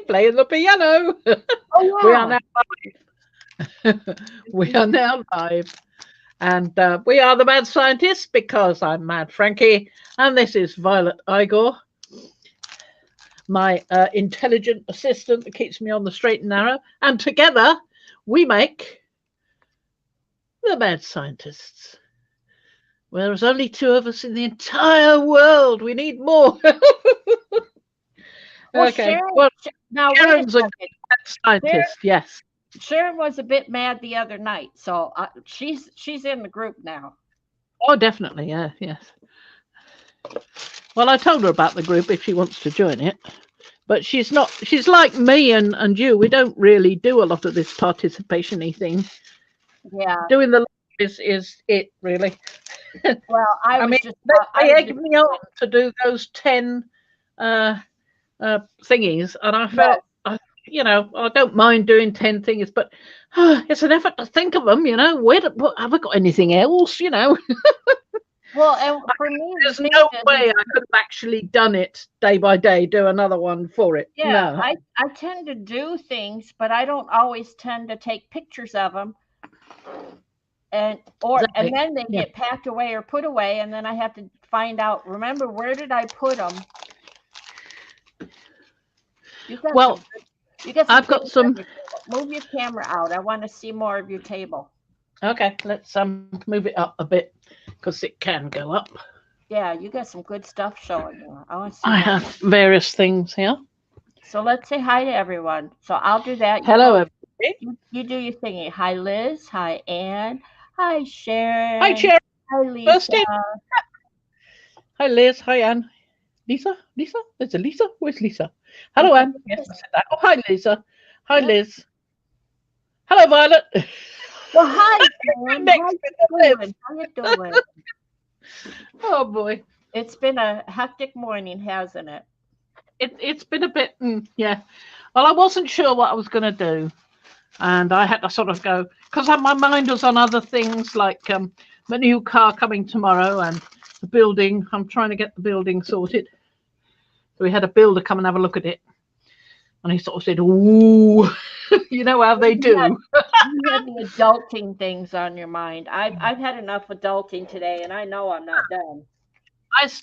playing the piano. Oh We are yeah. now we are now live, and we are the Mad Scientists because I'm Mad Frankie, and this is Violet Igor, my intelligent assistant that keeps me on the straight and narrow, and together we make the Mad Scientists. Well, there's only two of us in the entire world. We need more. Well, Okay. Well, Now wait a Sharon's a good second. Sharon, scientist. Yes. Sharon was a bit mad the other night, so she's in the group now. Oh, definitely. Yeah. Yes. Well, I told her about the group if she wants to join it, but she's not. She's like me and you. We don't really do a lot of this participation-y thing. Yeah. Doing the live is it really? Well, I mean, I they was egged just me on to do those 10 uh, thingies, and I yes. felt, I don't mind doing 10 things, but it's an effort to think of them. Have I got anything else? Well, and for me, the There's thing no is, way I could have actually done it day by day, do another one for it. yeah, No. I tend to do things, but I don't always tend to take pictures of them, and Exactly. then they Yeah. get packed away or put away, and then I have to find out. Remember, where did I put them? You got Well, some. You got some I've got things on some. your table. Move your camera out. I want to see more of your table. Okay, let's move it up a bit because it can go up. Yeah, you got some good stuff showing there. I want to see I more. have various things here. So let's say hi to everyone. So I'll do that. You Hello, go. everybody. You do your thingy. Hi, Liz. Hi, Anne. Hi, Hi, Sharon. Chair. Hi, First Lisa. in. Hi, Liz. Hi, Anne. Lisa? Lisa? There's a Lisa? Where's Lisa? Hello, Okay. Anne. Yes, I said that. Oh, hi, Lisa. Hi, Yep. Liz. Hello, Violet. Well, hi, I'm Fran. How next you to Liz. doing? How you doing? Oh, boy. It's been a hectic morning, hasn't it? It's been a bit, yeah. Well, I wasn't sure what I was going to do. And I had to sort of go, because my mind was on other things like the new car coming tomorrow and the building. I'm trying to get the building sorted. So we had a builder come and have a look at it. And he sort of said, ooh, you know how they You had do. you had the adulting things on your mind. I've had enough adulting today, and I know I'm not done.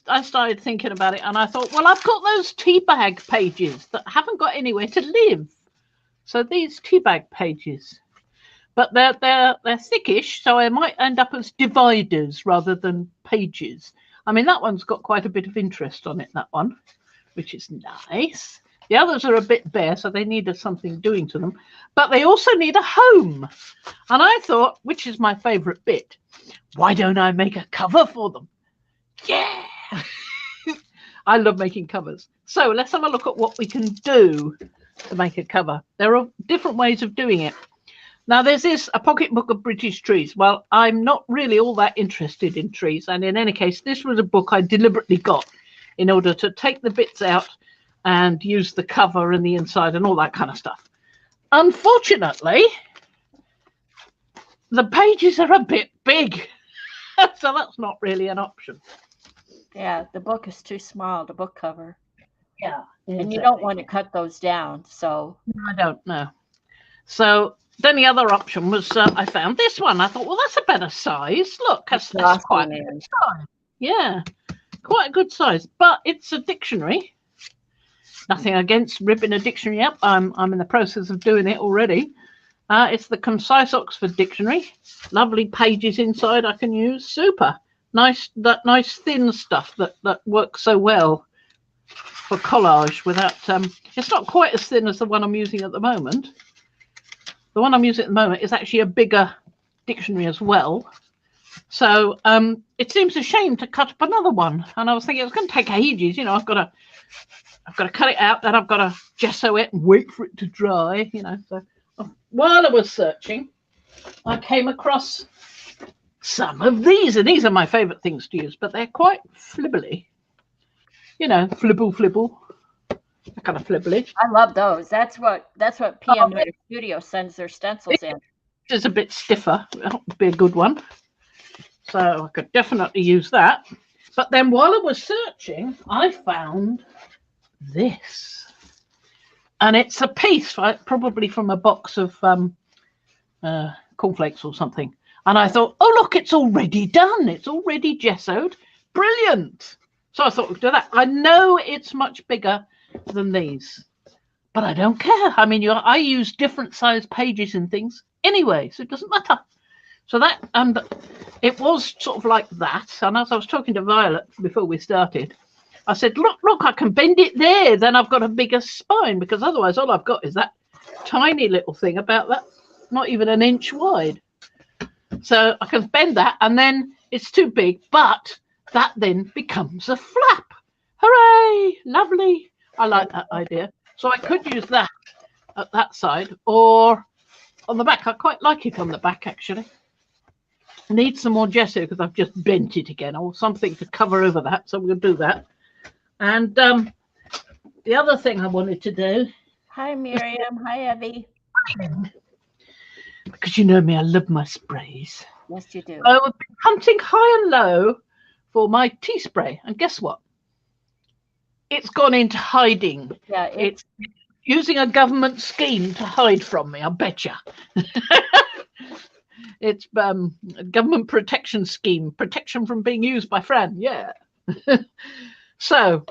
I started thinking about it and I thought, well, I've got those teabag pages that haven't got anywhere to live. So these teabag pages, but they're thickish, so I might end up as dividers rather than pages. I mean, that one's got quite a bit of interest on it, that one, which is nice. The others are a bit bare, so they need something doing to them, but they also need a home. And I thought, which is my favourite bit, why don't I make a cover for them? Yeah. I love making covers. So let's have a look at what we can do to make a cover. There are different ways of doing it. Now, there's a pocketbook of British trees. Well, I'm not really all that interested in trees. And in any case, this was a book I deliberately got in order to take the bits out and use the cover and the inside and all that kind of stuff. Unfortunately, the pages are a bit big. So that's not really an option. Yeah, the book is too small, the book cover, Yeah, and you don't exactly. want to cut those down. So I don't know. So then the other option was I found this one. I thought, well, that's a better size. Look, the that's quite glossy a good man. size. Yeah, quite a good size. But it's a dictionary. Nothing against ripping a dictionary up. I'm in the process of doing it already. It's the Concise Oxford Dictionary. Lovely pages inside I can use. Super. Nice thin stuff that works so well for collage without it's not quite as thin as the one I'm using at the moment. The one I'm using at the moment is actually a bigger dictionary as well. So it seems a shame to cut up another one. And I was thinking it's going to take ages. I've got to cut it out, then I've got to gesso it and wait for it to dry. So while I was searching, I came across some of these, and these are my favourite things to use, but they're quite flibbly. Flibble, that kind of flibbly. I love those. That's what Oh, PM Writer Studio sends their stencils in. this is a bit stiffer. That would be a good one. So I could definitely use that. But then while I was searching, I found this. And it's a piece, right, probably from a box of cornflakes or something. And I thought, oh, look, it's already done. It's already gessoed. Brilliant. So I thought we'd do that. I know it's much bigger than these, but I don't care. I mean, I use different size pages and things anyway, so it doesn't matter. So that, and it was sort of like that. And as I was talking to Violet before we started, I said, look, I can bend it there. Then I've got a bigger spine, because otherwise all I've got is that tiny little thing about that, not even an inch wide. So I can bend that, and then it's too big, but that then becomes a flap. Hooray! Lovely. I like that idea. So I could use that at that side or on the back. I quite like it on the back, actually. Need some more gesso because I've just bent it again, or something to cover over that. So we'll do that. And the other thing I wanted to do. Hi, Miriam. Hi, Evie. Because you know me, I love my sprays. Yes, you do. I have been hunting high and low for my tea spray, and guess what? It's gone into hiding. Yeah, it's using a government scheme to hide from me, I betcha. It's a government protection scheme, protection from being used by Fran. Yeah. So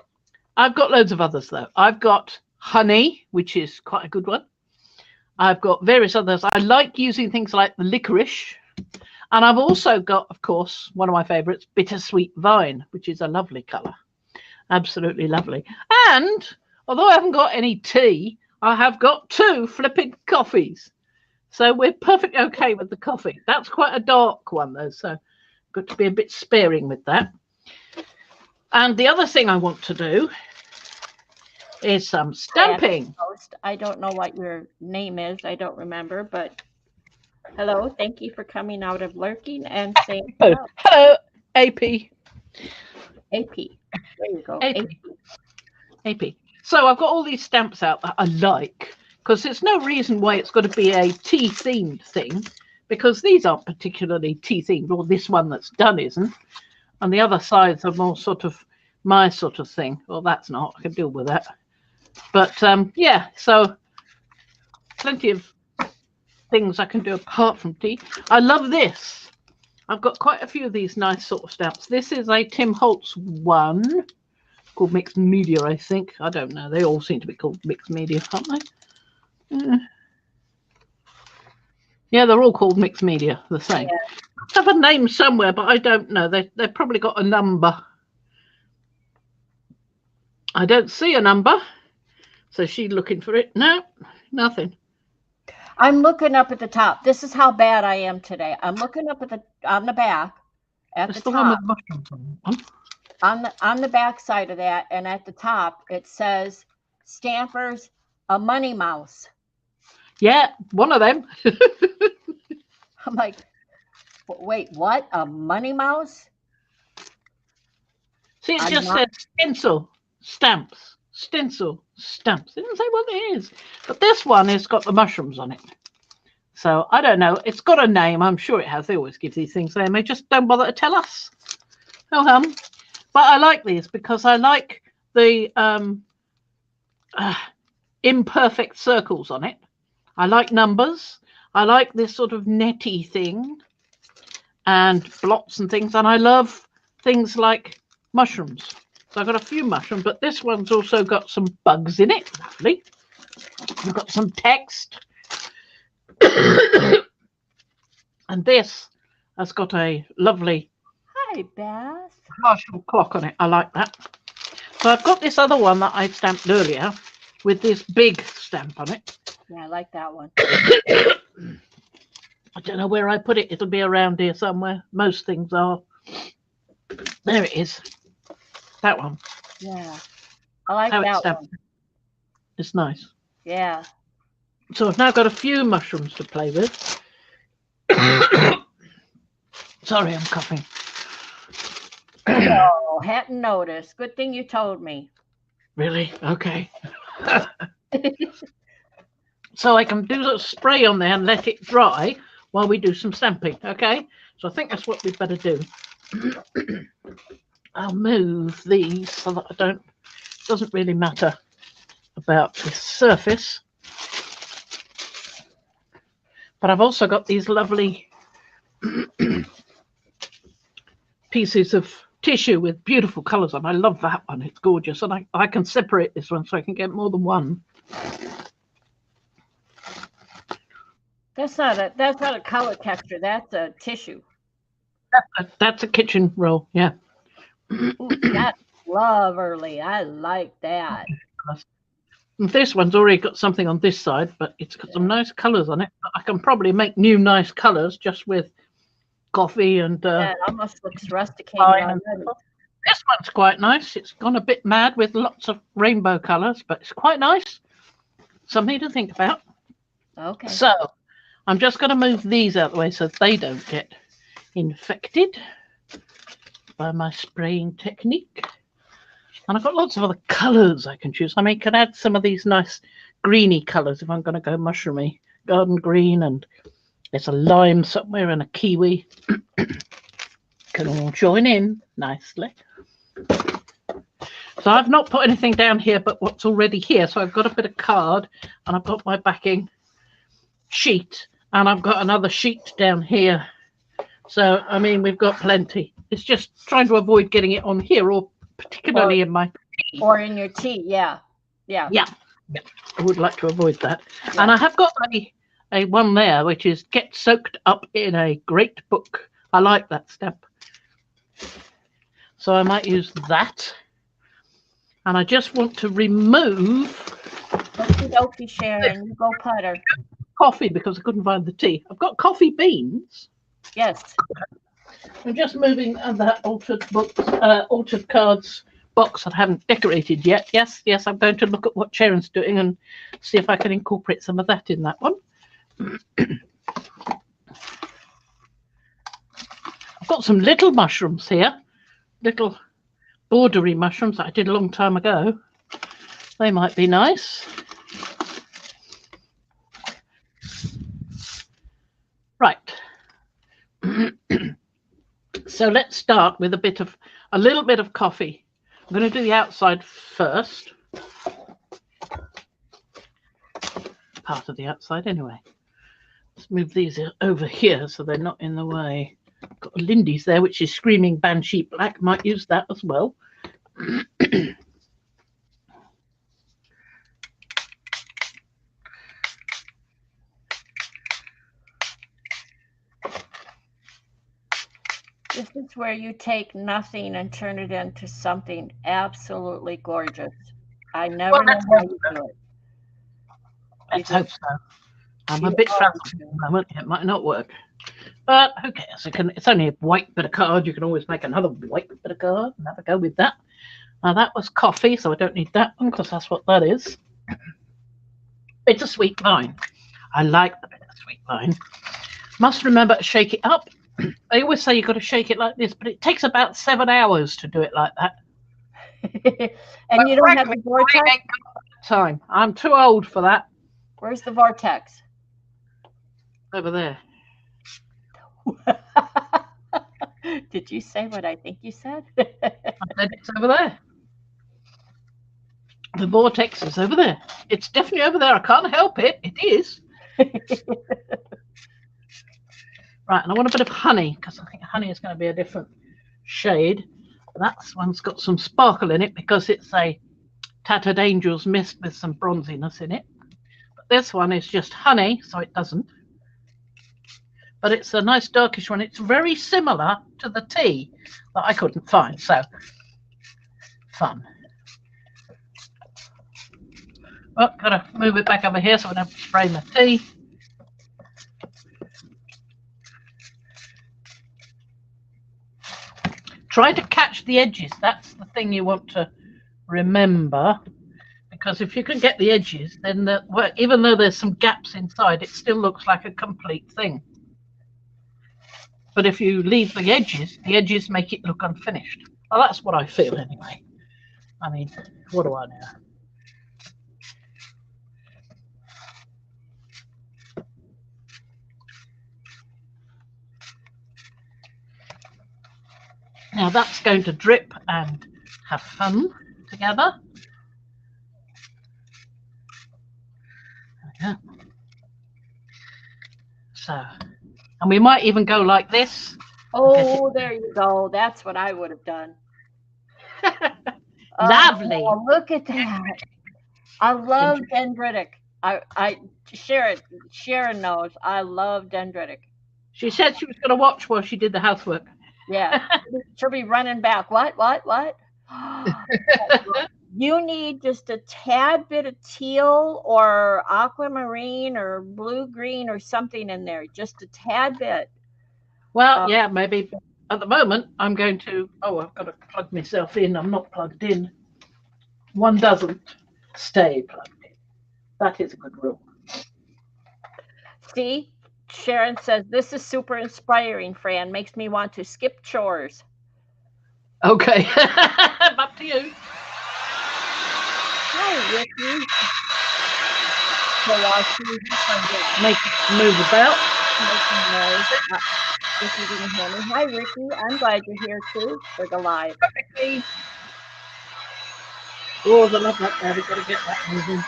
I've got loads of others, though. I've got honey, which is quite a good one. I've got various others. I like using things like the licorice. And I've also got, of course, one of my favorites, bittersweet vine, which is a lovely colour. Absolutely lovely. And although I haven't got any tea, I have got 2 flipping coffees. So we're perfectly okay with the coffee. That's quite a dark one, though, so got to be a bit sparing with that. And the other thing I want to do is some stamping. I don't know what your name is. I don't remember, but hello. Thank you for coming out of lurking and saying hello. Hello, AP. AP. There you go. AP. So I've got all these stamps out that I like, because there's no reason why it's got to be a tea-themed thing, because these aren't particularly tea-themed, or this one that's done isn't. And the other sides are more sort of my sort of thing. Well, that's not. I can deal with that. But, yeah, so plenty of things I can do apart from tea. I love this. I've got quite a few of these nice sort of stamps. This is a Tim Holtz one called Mixed Media, I think. I don't know. They all seem to be called Mixed Media, aren't they? Yeah, they're all called Mixed Media, the same. Yeah. I have a name somewhere, but I don't know. They've probably got a number. I don't see a number. So she's looking for it. No, nothing. I'm looking up at the top. This is how bad I am today. I'm looking up at on the back at the top. One with mushrooms on the back side of that, and at the top it says Stampers a money mouse. Yeah, one of them. I'm like, wait, what? A money mouse? See, it just says stencil stamps. Stencil stamps. It didn't say what it is. But this one has got the mushrooms on it. So I don't know. It's got a name. I'm sure it has. They always give these things names. They just don't bother to tell us. Oh, but I like these because I like the imperfect circles on it. I like numbers. I like this sort of netty thing and blots and things. And I love things like mushrooms. So I've got a few mushrooms, but this one's also got some bugs in it. Lovely. We've got some text. And this has got a lovely partial clock on it. I like that. So I've got this other one that I stamped earlier with this big stamp on it. Yeah, I like that one. I don't know where I put it. It'll be around here somewhere. Most things are. There it is. That one. Yeah. I like that one. It's nice. Yeah. So I've now got a few mushrooms to play with. Sorry, I'm coughing. Oh, hadn't noticed. Good thing you told me. Really? Okay. So I can do a spray on there and let it dry while we do some stamping. Okay. So I think that's what we'd better do. I'll move these so that doesn't really matter about this surface. But I've also got these lovely pieces of tissue with beautiful colours on. I love that one. It's gorgeous. And I can separate this one so I can get more than one. That's not a color texture. That's a tissue. That's a kitchen roll, yeah. Ooh, that's lovely. I like that. This one's already got something on this side, but it's got some nice colours on it. I can probably make new nice colours just with coffee and that almost looks rusticated. This one's quite nice. It's gone a bit mad with lots of rainbow colours, but it's quite nice. Something to think about. Okay. So I'm just going to move these out of the way so they don't get infected by my spraying technique. And I've got lots of other colours I can choose. I mean, I can add some of these nice greeny colours if I'm going to go mushroomy. Garden green, and there's a lime somewhere and a kiwi. Can all join in nicely. So I've not put anything down here but what's already here. So I've got a bit of card and I've got my backing sheet and I've got another sheet down here. So, I mean, we've got plenty. It's just trying to avoid getting it on here or particularly in my tea. Or in your tea, yeah. Yeah. I would like to avoid that. Yeah. And I have got a one there, which is get soaked up in a great book. I like that step. So I might use that. And I just want to remove... Okie dokie, Sharon. You go putter. Coffee, because I couldn't find the tea. I've got coffee beans. Yes. I'm just moving that altered cards box that I haven't decorated yet. Yes, I'm going to look at what Sharon's doing and see if I can incorporate some of that in that one. I've got some little mushrooms here, little bordery mushrooms that I did a long time ago. They might be nice. Right. So let's start with a little bit of coffee. I'm going to do the outside first. Part of the outside anyway. Let's move these over here so they're not in the way. I've got a Lindy's there, which is Screaming Banshee Black. Might use that as well. This is where you take nothing and turn it into something absolutely gorgeous. I never know how you do it. Let's hope so. I'm a bit frazzled at the moment. It might not work. But who cares? It's only a white bit of card. You can always make another white bit of card and have a go with that. Now that was coffee, so I don't need that one because that's what that is. It's a sweet vine. I like the bit of sweet vine. Must remember to shake it up. I always say you've got to shake it like this, but it takes about 7 hours to do it like that. And you don't have the vortex? Time. I'm too old for that. Where's the vortex? Over there. Did you say what I think you said? I said it's over there. The vortex is over there. It's definitely over there. I can't help it. It is. Right, and I want a bit of honey because I think honey is going to be a different shade. That one's got some sparkle in it because it's a Tattered Angels mist with some bronziness in it. But this one is just honey, so it doesn't. But it's a nice darkish one. It's very similar to the tea that I couldn't find, so fun. Oh, gotta move it back over here so I don't spray my tea. Try to catch the edges. That's the thing you want to remember, because if you can get the edges, then even though there's some gaps inside, it still looks like a complete thing. But if you leave the edges make it look unfinished. Well, that's what I feel anyway. I mean, what do I know? Now that's going to drip and have fun together. Yeah. So, and we might even go like this. Oh, there you go. That's what I would have done. Lovely. Oh, look at that. I love dendritic. Sharon knows I love dendritic. She said she was going to watch while she did the housework. Yeah. She'll be running back. What? You need just a tad bit of teal or aquamarine or blue green or something in there. Just a tad bit. Well, yeah, maybe at the moment I'm going to. Oh, I've got to plug myself in. I'm not plugged in. One doesn't stay plugged in. That is a good rule. See, Sharon says, this is super inspiring, Fran. Makes me want to skip chores. Okay. Up to you. Hi, Ricky. So while she's make it move about. If you didn't hear me. Hi, Ricky. I'm glad you're here too for the live. Perfectly. Oh, the love up there. We've got to get that moving.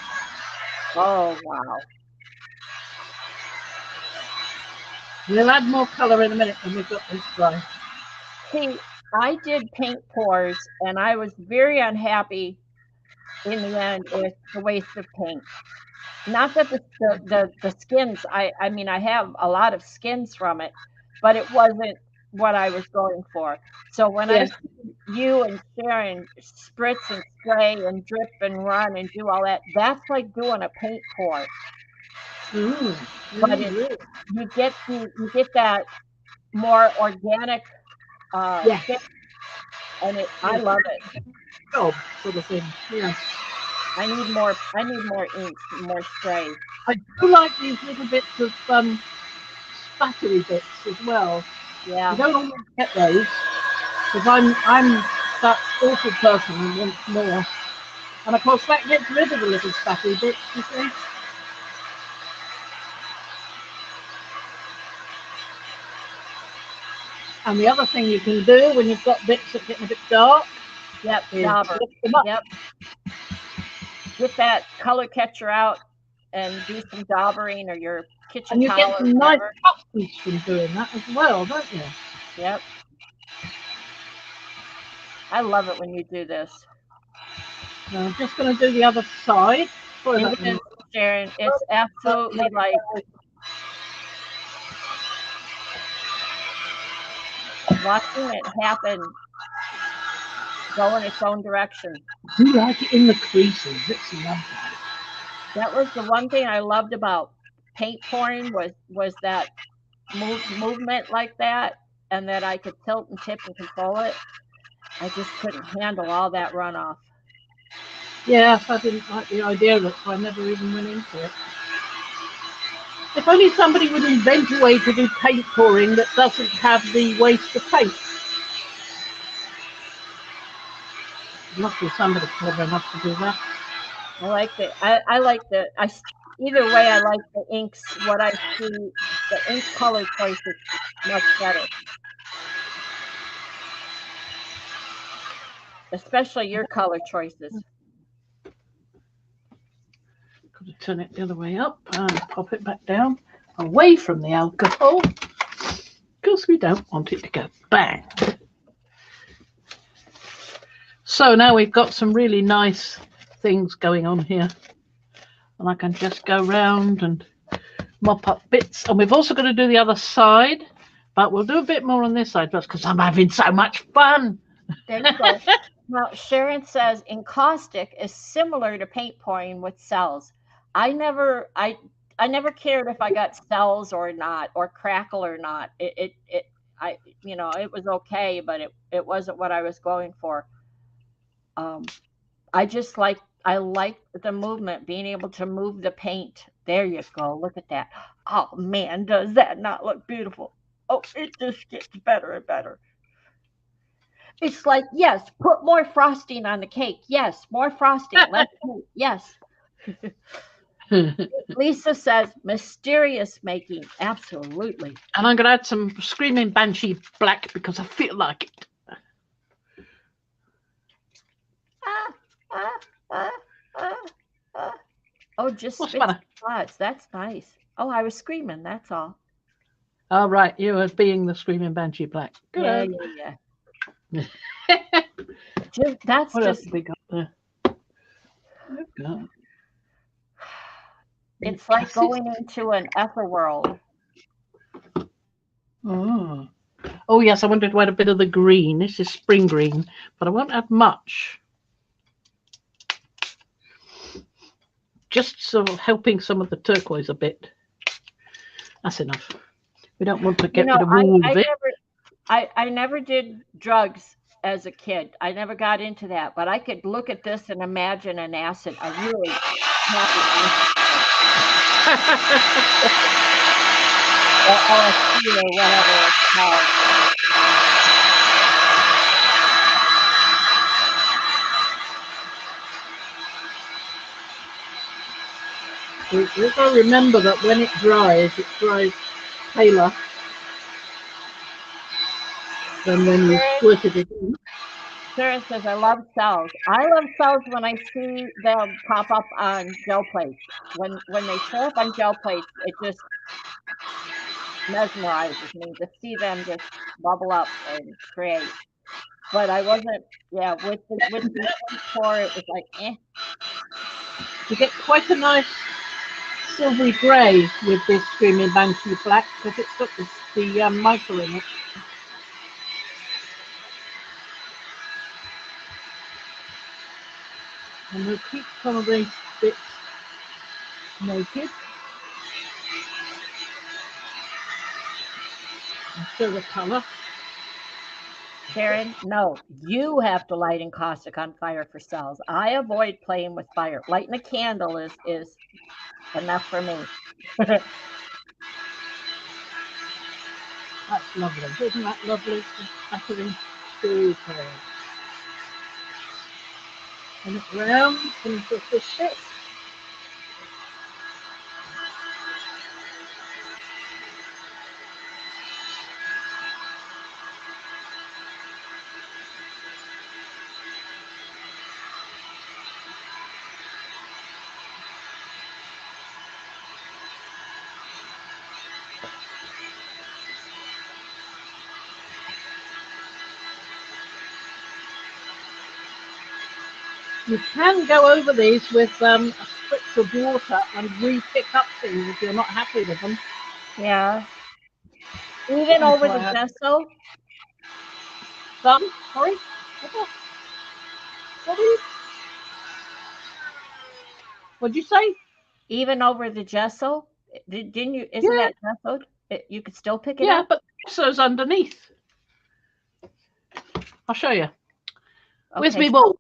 Oh, wow. We'll add more colour in a minute when we've got this dry. See, I did paint pours, and I was very unhappy in the end with the waste of paint. Not that the skins, I mean, I have a lot of skins from it, but it wasn't what I was going for. So when I see you and Sharon spritz and spray and drip and run and do all that, that's like doing a paint pour. But you get that more organic fix, and I love it. Oh, sort of thing. Yeah. I need more ink, more spray. I do like these little bits of spattery bits as well. Yeah. You don't always get those because I'm that awful person who wants more. And of course that gets rid of the little spattery bits, you see. And the other thing you can do when you've got bits that get a bit dark, yep, dauber. Yep. Get that color catcher out and do some daubering or your kitchen and you towel. get some nice cups from doing that as well, don't you? Yep. I love it when you do this. Now, I'm just going to do the other side. Sharon, it's absolutely like watching it happen, go in its own direction. Do you like it in the creases? It's lovely. That was the one thing I loved about paint pouring was that movement like that, and that I could tilt and tip and control it. I just couldn't handle all that runoff. Yes, I didn't like the idea of it, so I never even went into it. If only somebody would invent a way to do paint pouring that doesn't have the waste of paint. There must be somebody clever enough to do that. I like it. I like the. Either way, I like the inks. What I see, the ink color choices much better. Especially your color choices. Got to turn it the other way up and pop it back down away from the alcohol because we don't want it to go bang. So now we've got some really nice things going on here, and I can just go round and mop up bits. And we've also got to do the other side, but we'll do a bit more on this side first because I'm having so much fun. There you go. Now, Sharon says encaustic is similar to paint pouring with cells. I never cared if I got cells or not, or crackle or not. It was okay, but it wasn't what I was going for. I like the movement, being able to move the paint. There you go. Look at that. Oh man, does that not look beautiful? Oh, it just gets better and better. It's like, yes, put more frosting on the cake. Yes, more frosting. Let's do. Yes. Lisa says mysterious making. Absolutely. And I'm going to add some Screaming Banshee black because I feel like it. Oh, just what's better? spots. That's nice. Oh, I was screaming. That's all. All right, you were being the screaming banshee black. Good. Yeah. That's what just. else have we got there? It's like going into an ether world. Oh. Oh yes, I wanted to add a bit of the green. This is spring green, but I won't add much. Just sort of helping some of the turquoise a bit. That's enough. We don't want to get rid of all of it. I never did drugs as a kid. I never got into that, but I could look at this and imagine an acid. I really happy. Or LSD or whatever it's called. If I remember that when it dries paler than when you squirted it in. Sarah says, I love cells. I love cells when I see them pop up on gel plates. When they show up on gel plates, it just mesmerizes me to see them just bubble up and create. But I wasn't, with the core, it was like, eh. You get quite a nice silvery grey with this screaming banshee black because it's got the mica in it. And we'll keep some of these bits naked. And show the colour. Sharon, no, you have to light encaustic on fire for cells. I avoid playing with fire. Lighting a candle is enough for me. That's lovely. Isn't that lovely? That's super. And it round and put this shit. You can go over these with a spritz of water and re-pick up things if you're not happy with them. Yeah. Even over the gesso? Sorry? What'd you say? Even over the gesso? Didn't you? Isn't that gessoed? You could still pick it up? Yeah, but the gesso's underneath. I'll show you. Okay. Where's me water?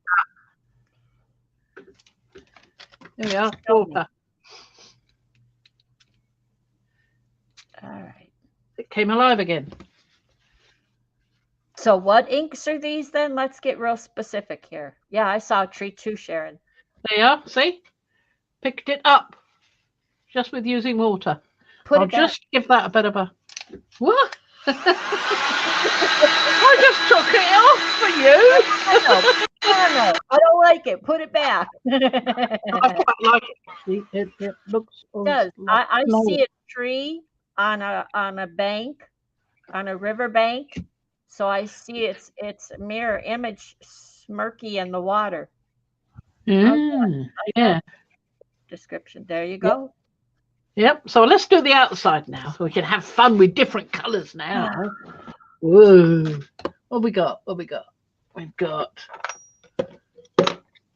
There we are, water. All right. It came alive again. So what inks are these then? Let's get real specific here. Yeah, I saw a tree too, Sharon. There you are, see? Picked it up just with using water. I'll just give that a bit of a... What? I just took it off for you. I don't like it. Put it back. I quite like it. See, it looks... It does. I see a tree on a bank, on a river bank. So I see its mirror image smirky in the water. Yeah. Description. There you go. Yep. So let's do the outside now, so we can have fun with different colours now. Whoa. What we got? We've got.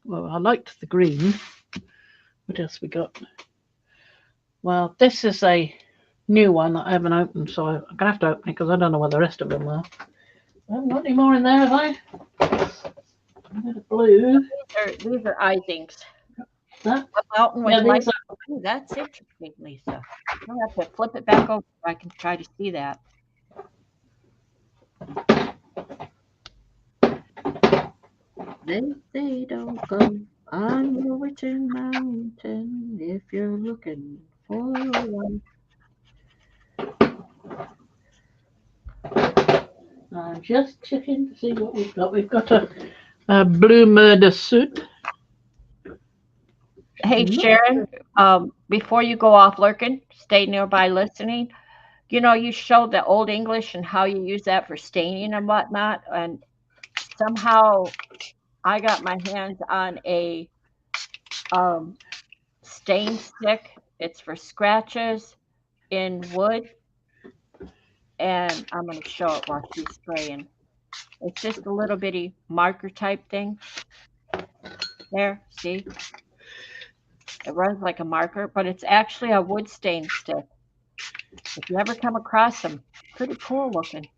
Well, I liked the green. What else we got? Well, this is a new one that I haven't opened, so I'm gonna have to open it because I don't know what the rest of them are. I haven't got any more in there, have I? A bit of blue. These are eye things. Huh? Ooh, that's interesting, Lisa. I'll have to flip it back over so I can try to see that. They say don't go on the witching mountain if you're looking for one. I'm just checking to see what we've got. We've got a blue murder suit. Hey, Sharon, before you go off lurking, stay nearby listening. You know, you showed the Old English and how you use that for staining and whatnot. And somehow I got my hands on a stain stick. It's for scratches in wood. And I'm going to show it while she's spraying. It's just a little bitty marker type thing. There, see? It runs like a marker, but it's actually a wood stain stick. If you ever come across them, pretty cool looking.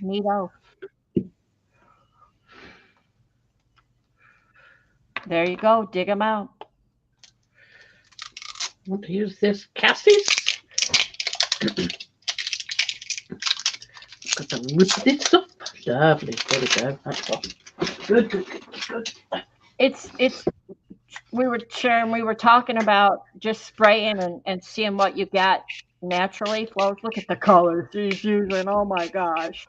Neato. There you go. Dig them out. I want to use this Cassie's. Got to rip this up. Lovely. There we go. That's all. Good. It's we were talking about just spraying and seeing what you got naturally flows. Look at the colors she's using. Oh my gosh.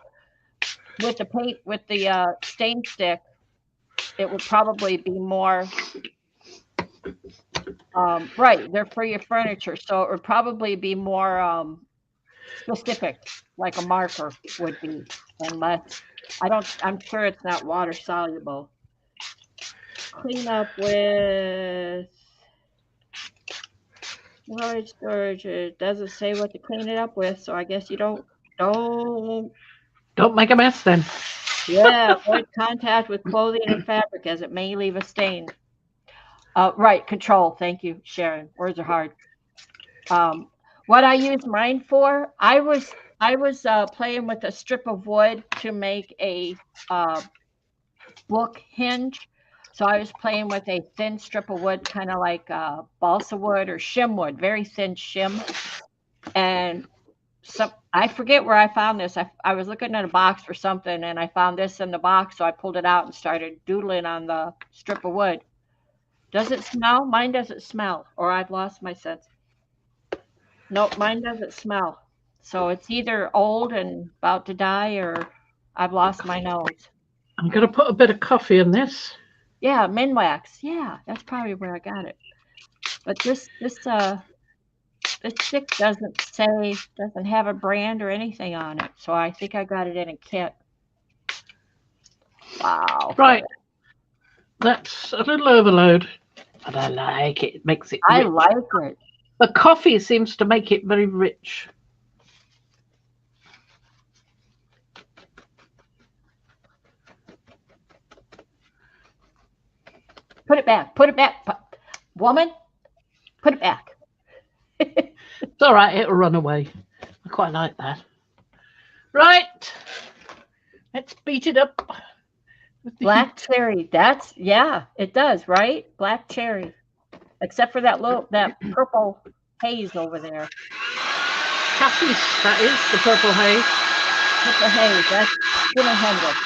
With the paint, with the stain stick, it would probably be more right. They're for your furniture, so it would probably be more specific, like a marker would be, and less. I'm sure it's not water soluble. Clean up with storage. It doesn't say what to clean it up with, so I guess you don't make a mess then. Yeah, avoid contact with clothing and fabric as it may leave a stain. Right, control. Thank you, Sharon. Words are hard. What I use mine for, I was playing with a strip of wood to make a book hinge. So I was playing with a thin strip of wood, kind of like balsa wood or shim wood, very thin shim. And I forget where I found this. I was looking at a box for something, and I found this in the box, so I pulled it out and started doodling on the strip of wood. Does it smell? Mine doesn't smell, or I've lost my sense. Nope, mine doesn't smell. So it's either old and about to die, or I've lost my nose. I'm going to put a bit of coffee in this. Yeah, Minwax. Yeah, that's probably where I got it. But this stick doesn't have a brand or anything on it. So I think I got it in a kit. Wow. Right. That's a little overload, but I like it. It makes it rich. I like it. The coffee seems to make it very rich. Put it back. Put it back. Woman, put it back. It's all right. It'll run away. I quite like that. Right. Let's beat it up. Black cherry. Yeah, it does, right? Black cherry. Except for that purple haze over there. Cassie's, that is the purple haze. Purple haze. That's Jimi Hendrix.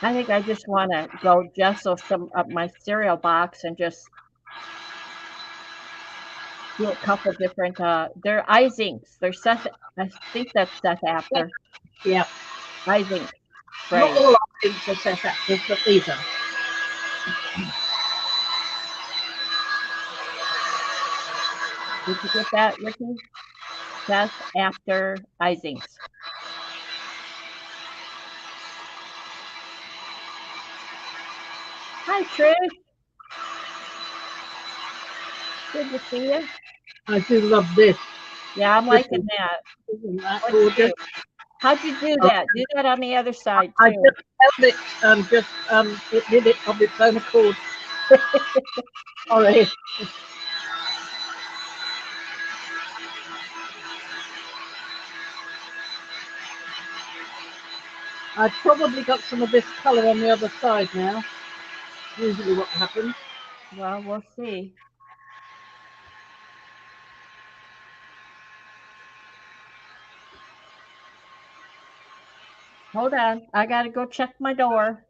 I think I just want to go gesso some of my cereal box and just do a couple different. They're eye inks. They're Seth. I think that's Seth after. Yeah. Eye ink. Right. Not all eye inks are Seth after, but these are. Did you get that, Ricky? Seth after eye inks. Hi, Trish. Good to see you. I do love this. Yeah, I'm liking that. Isn't that gorgeous? How'd you do that? Do that on the other side, too. I just held it and it did it of its own accord. Sorry. I've probably got some of this colour on the other side now. Usually what happens. Well, we'll see. Hold on. I got to go check my door.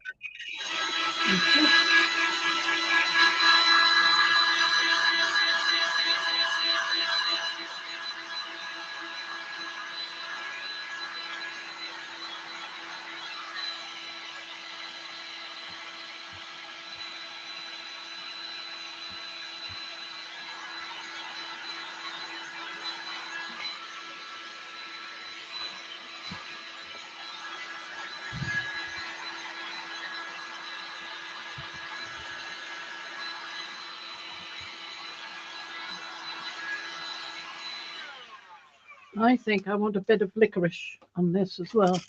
I think I want a bit of licorice on this as well.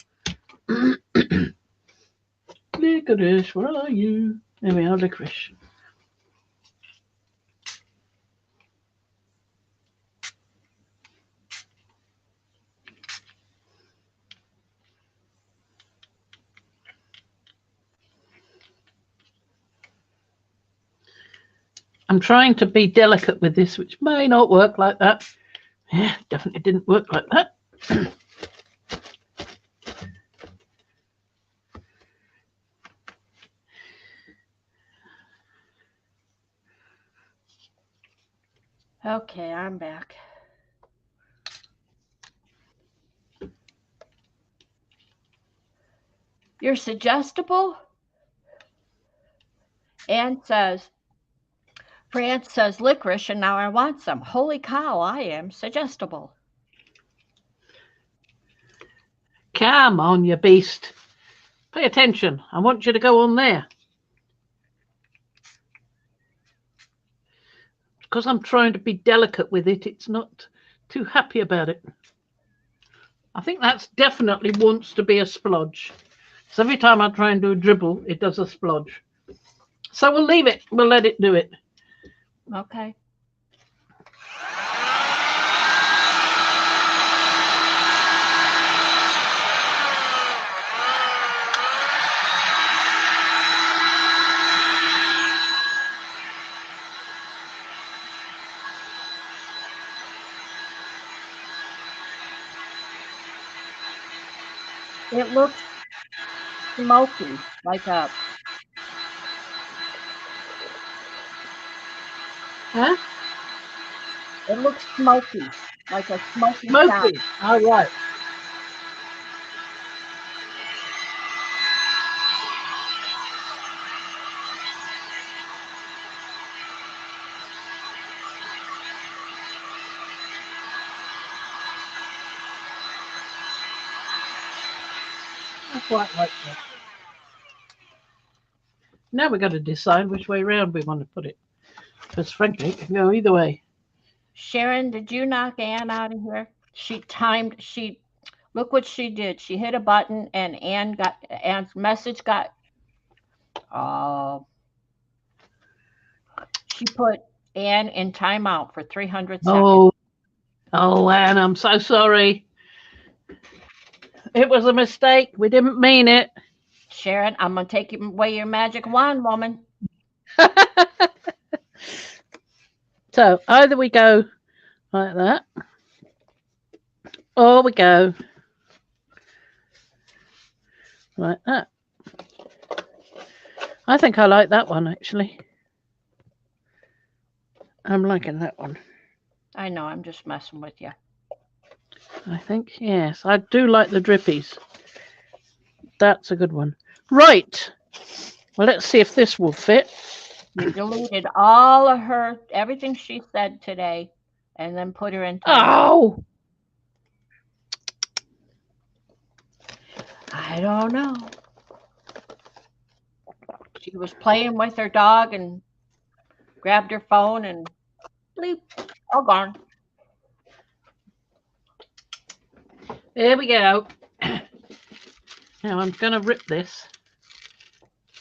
Licorice, where are you? There we are, licorice. I'm trying to be delicate with this, which may not work like that. Yeah, definitely didn't work like that. Okay, I'm back. You're suggestible? Anne says, Fran says licorice, and now I want some. Holy cow, I am suggestible. Come on, you beast. Pay attention. I want you to go on there. Because I'm trying to be delicate with it, it's not too happy about it. I think that's definitely wants to be a splodge. So every time I try and do a dribble, it does a splodge. So we'll leave it. We'll let it do it. Okay. It looks smoky, like a... Huh? It looks smoky, like a smoky Smoky. All right. I quite like that. Now we've got to decide which way round we want to put it. Because frankly, it can go either way. Sharon, did you knock Anne out of here? Look what she did. She hit a button and Anne's message got, she put Anne in timeout for 300 seconds. Oh, Anne, I'm so sorry. It was a mistake. We didn't mean it. Sharon, I'm going to take away your magic wand, woman. So either we go like that, or we go like that. I think I like that one, actually. I'm liking that one. I know, I'm just messing with you. I think, yes, I do like the drippies. That's a good one. Right. Well, let's see if this will fit. You deleted all of everything she said today, and then put her in timeout. Oh! I don't know. She was playing with her dog and grabbed her phone and bleep, all gone. There we go. Now I'm going to rip this.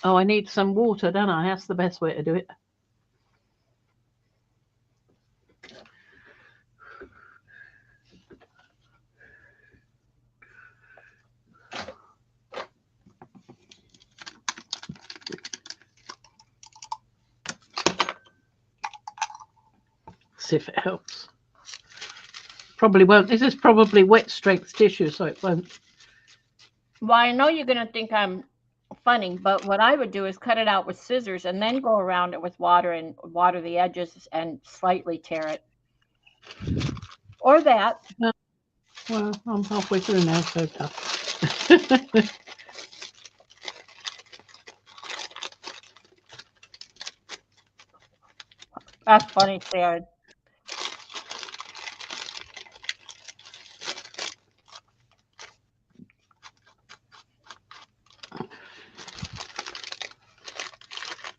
Oh, I need some water, don't I? That's the best way to do it. See if it helps. Probably won't. This is probably wet strength tissue, so it won't. Well, I know you're going to think I'm funny, but what I would do is cut it out with scissors and then go around it with water and water the edges and slightly tear it. Or that. Well, I'm halfway through now, so tough. That's funny, Sharon.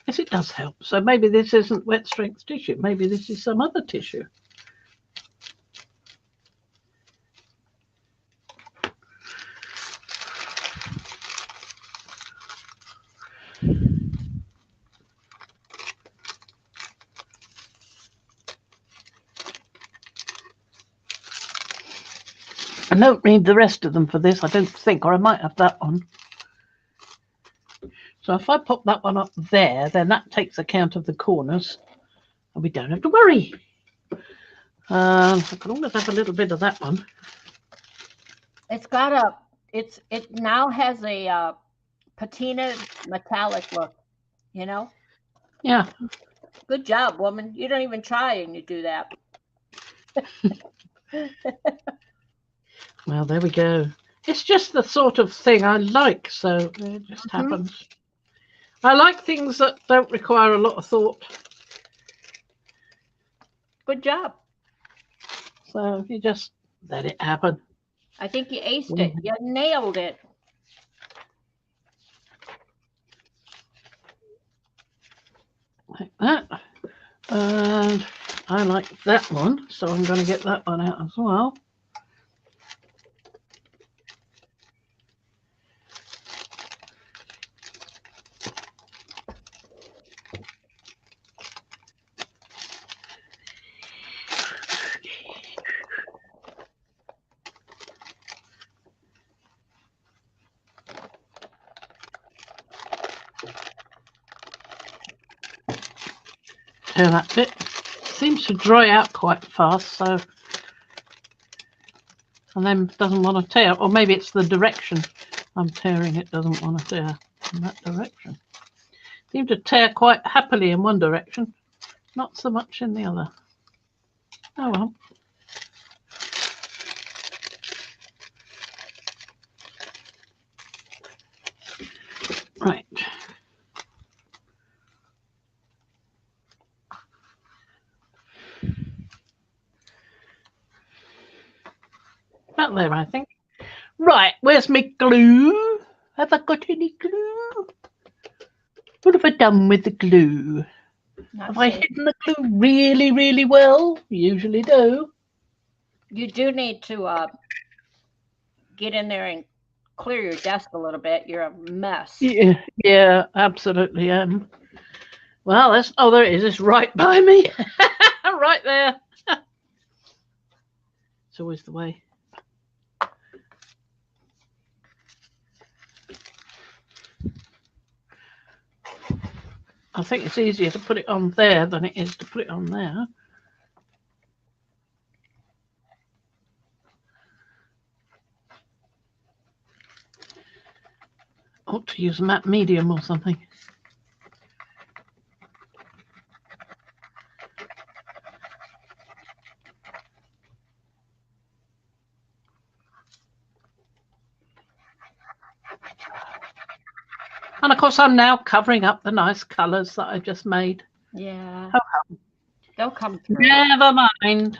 Yes, it does help. So maybe this isn't wet strength tissue. Maybe this is some other tissue. I don't need the rest of them for this, I don't think, or I might have that one. So if I pop that one up there, then that takes account of the corners, and we don't have to worry. I can always have a little bit of that one. It's got a, it now has a patina metallic look, you know? Yeah. Good job, woman. You don't even try and you do that. Well, there we go. It's just the sort of thing I like, so it just happens. I like things that don't require a lot of thought. Good job. So you just let it happen. I think you aced it. You nailed it. Like that. And I like that one, so I'm going to get that one out as well. Tear that bit. Seems to dry out quite fast, so, and then doesn't want to tear, or maybe it's the direction I'm tearing it doesn't want to tear in that direction. Seem to tear quite happily in one direction, not so much in the other. Oh well. Right. About there, I think. Right, where's my glue? Have I got any glue? What have I done with the glue? Have I hidden the glue really, really well? Usually do. You do need to get in there and clear your desk a little bit. You're a mess. Yeah, absolutely am. Well, that's, oh, there it is. It's right by me. Right there. It's always the way. I think it's easier to put it on there than it is to put it on there. Ought to use matte medium or something. And of course, I'm now covering up the nice colours that I just made. Yeah. Oh, they'll come through. Never mind.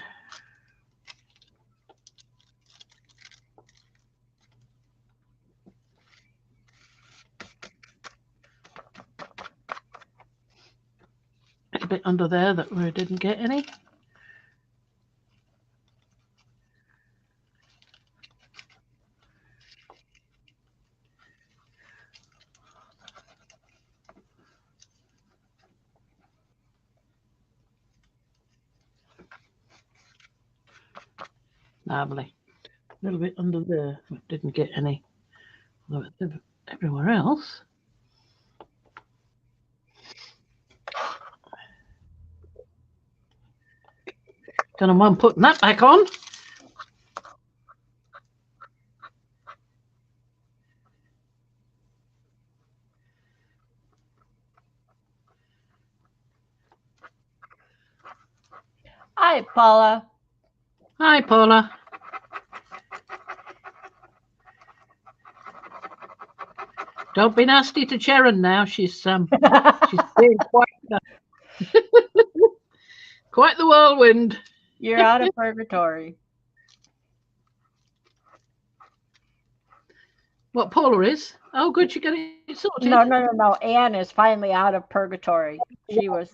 A bit under there that we didn't get any. Lovely. A little bit under there. Didn't get any. Everywhere else. Don't know why I'm putting that back on. Hi, Paula. Hi, Paula. Don't be nasty to Sharon now. She's being quite the whirlwind. You're out of purgatory. What, Paula is? Oh, good, you're getting it sorted. No. Anne is finally out of purgatory. She was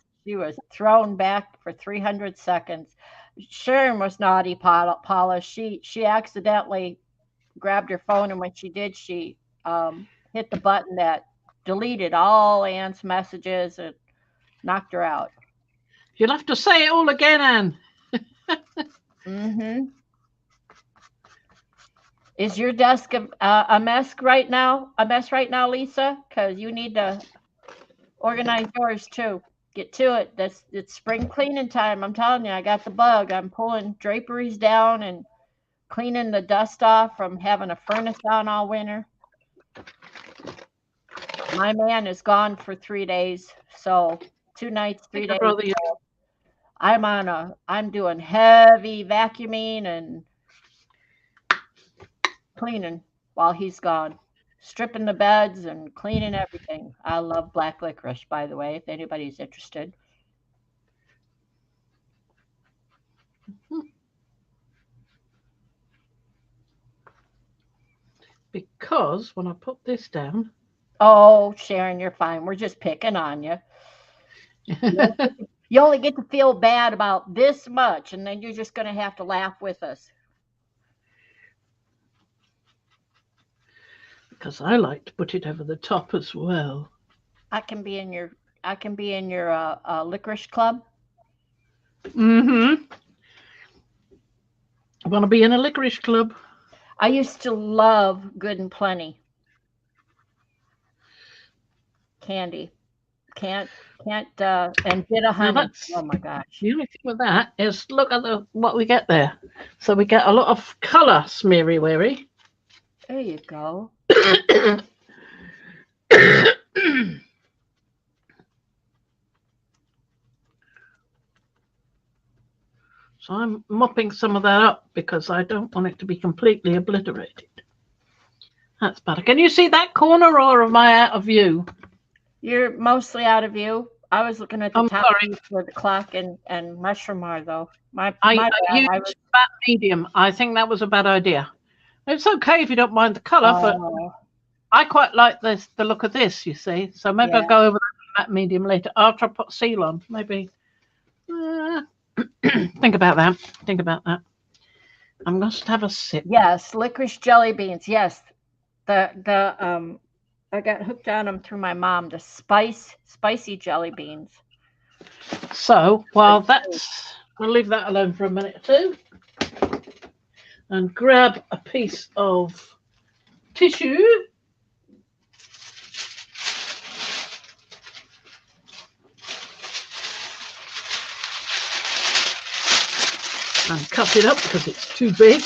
thrown back for 300 seconds. Sharon was naughty, Paula. She accidentally grabbed her phone, and when she did, she hit the button that deleted all Anne's messages and knocked her out. You'll have to say it all again, Anne. Mm-hmm. Is your desk a mess right now? A mess right now, Lisa? Because you need to organize yours too. Get to it. It's spring cleaning time. I'm telling you, I got the bug. I'm pulling draperies down and cleaning the dust off from having a furnace on all winter. My man is gone for 3 days, so 2 nights, 3 days. I'm doing heavy vacuuming and cleaning while he's gone, stripping the beds and cleaning everything. I love black licorice, by the way, if anybody's interested. Because when I put this down. Oh, Sharon, you're fine. We're just picking on you. You only get to feel bad about this much, and then you're just going to have to laugh with us. Because I like to put it over the top as well. I can be in your licorice club. Mm-hmm. I want to be in a licorice club. I used to love Good and Plenty candy. Can't and bit of honey. Oh my gosh. The only thing with that is look at what we get there. So we get a lot of colour smeary weary. There you go. So I'm mopping some of that up because I don't want it to be completely obliterated. That's better. Can you see that corner, or am I out of view? You're mostly out of view. I was looking at the top for the clock and mushroom are though. I used fat medium. I think that was a bad idea. It's okay if you don't mind the colour, but I quite like the look of this, you see. So maybe I'll go over that medium later after I put seal on. Maybe. Think about that. Think about that. I'm going to have a sip. Yes, licorice jelly beans. Yes, I got hooked on them through my mom. The spicy jelly beans. So while we'll leave that alone for a minute or two, and grab a piece of tissue. And cut it up because it's too big.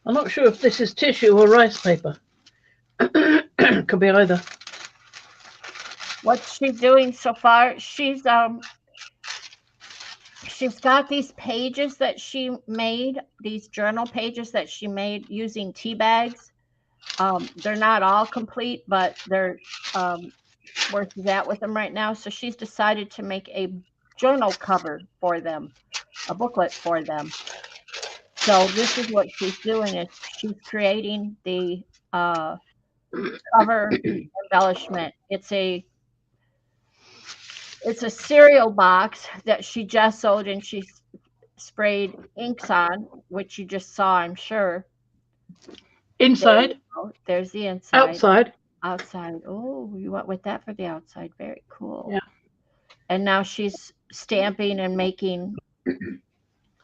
I'm not sure if this is tissue or rice paper. Could be either. What she's doing so far, she's got these pages that she made, these journal pages that she made using tea bags. They're not all complete, but they're where she's at with them right now. So she's decided to make a journal cover for them, a booklet for them. So this is what she's doing, is she's creating the cover embellishment. It's a cereal box that she gessoed and she sprayed inks on, which you just saw, I'm sure. Inside. There's the inside. Outside. Oh, you went with that for the outside. Very cool. Yeah. And now she's stamping and making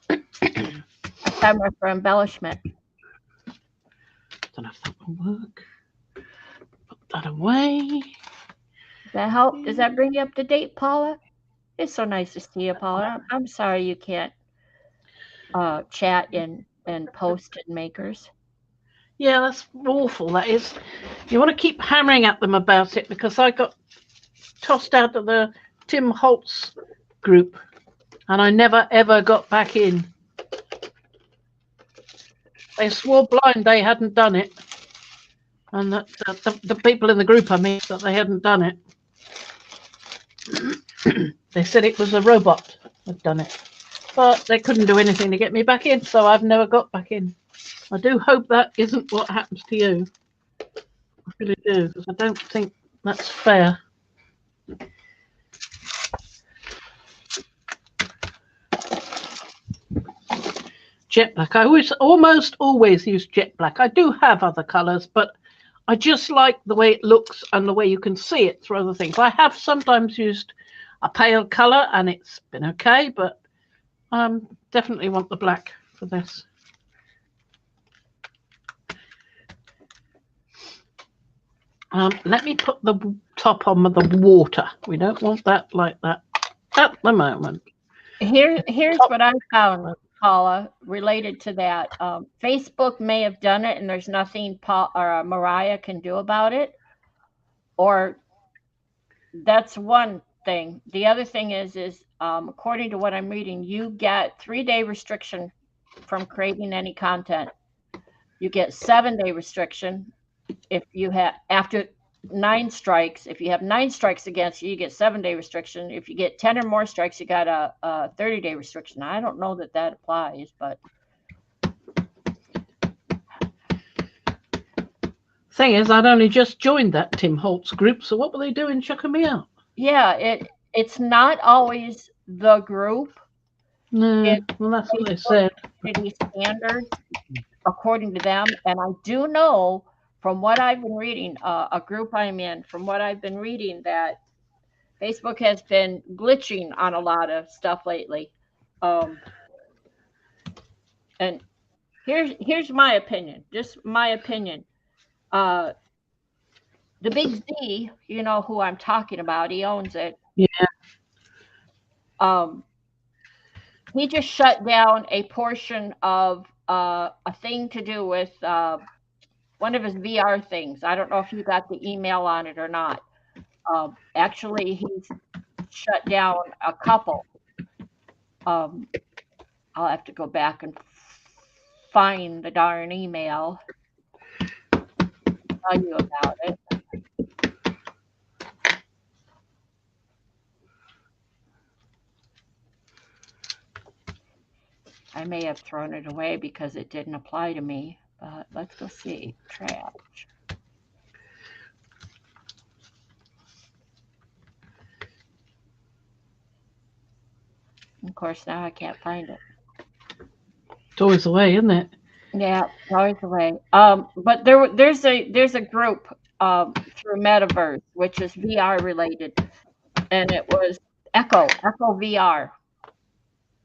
a camera for embellishment. Don't know if that will work. Put that away. Does that help? Does that bring you up to date, Paula? It's so nice to see you, Paula. I'm sorry you can't chat and post in Makers. Yeah, that's awful. That is. You want to keep hammering at them about it, because I got tossed out of the Tim Holtz group and I never ever got back in. They swore blind they hadn't done it, and that the people in the group, I mean, that they hadn't done it. They said it was a robot had done it, but they couldn't do anything to get me back in, so I've never got back in. I do hope that isn't what happens to you. I really do, because I don't think that's fair. Jet black. I almost always use jet black. I do have other colours, but I just like the way it looks and the way you can see it through other things. I have sometimes used a pale colour and it's been okay, but Definitely want the black for this. Let me put the top on with the water. We don't want that like that at the moment. Here's what I found, Paula, related to that. Facebook may have done it, and there's nothing Paul or Mariah can do about it. Or that's one thing. The other thing is according to what I'm reading, you get 3-day restriction from creating any content. You get 7-day restriction if you have after 9 strikes. If you have 9 strikes against you, you get 7-day restriction. If you get 10 or more strikes, you got a 30-day restriction. I don't know that applies, but thing is, I'd only just joined that Tim Holtz group, so what were they doing chucking me out? Yeah, it's not always the group. No, well, that's what they said. Standards according to them, and I do know from what I've been reading, a group I'm in, from what I've been reading, that Facebook has been glitching on a lot of stuff lately. And here's my opinion, just my opinion. The Big Z, you know who I'm talking about, he owns it. Yeah. He just shut down a portion of a thing to do with one of his VR things. I don't know if you got the email on it or not. Actually, he's shut down a couple. I'll have to go back and find the darn email. Tell you about it. I may have thrown it away because it didn't apply to me, but let's go see. Trash. Of course, now I can't find it. It's always the way, isn't it? Yeah, it's always the way. But there's a group through Metaverse, which is VR related, and it was Echo VR,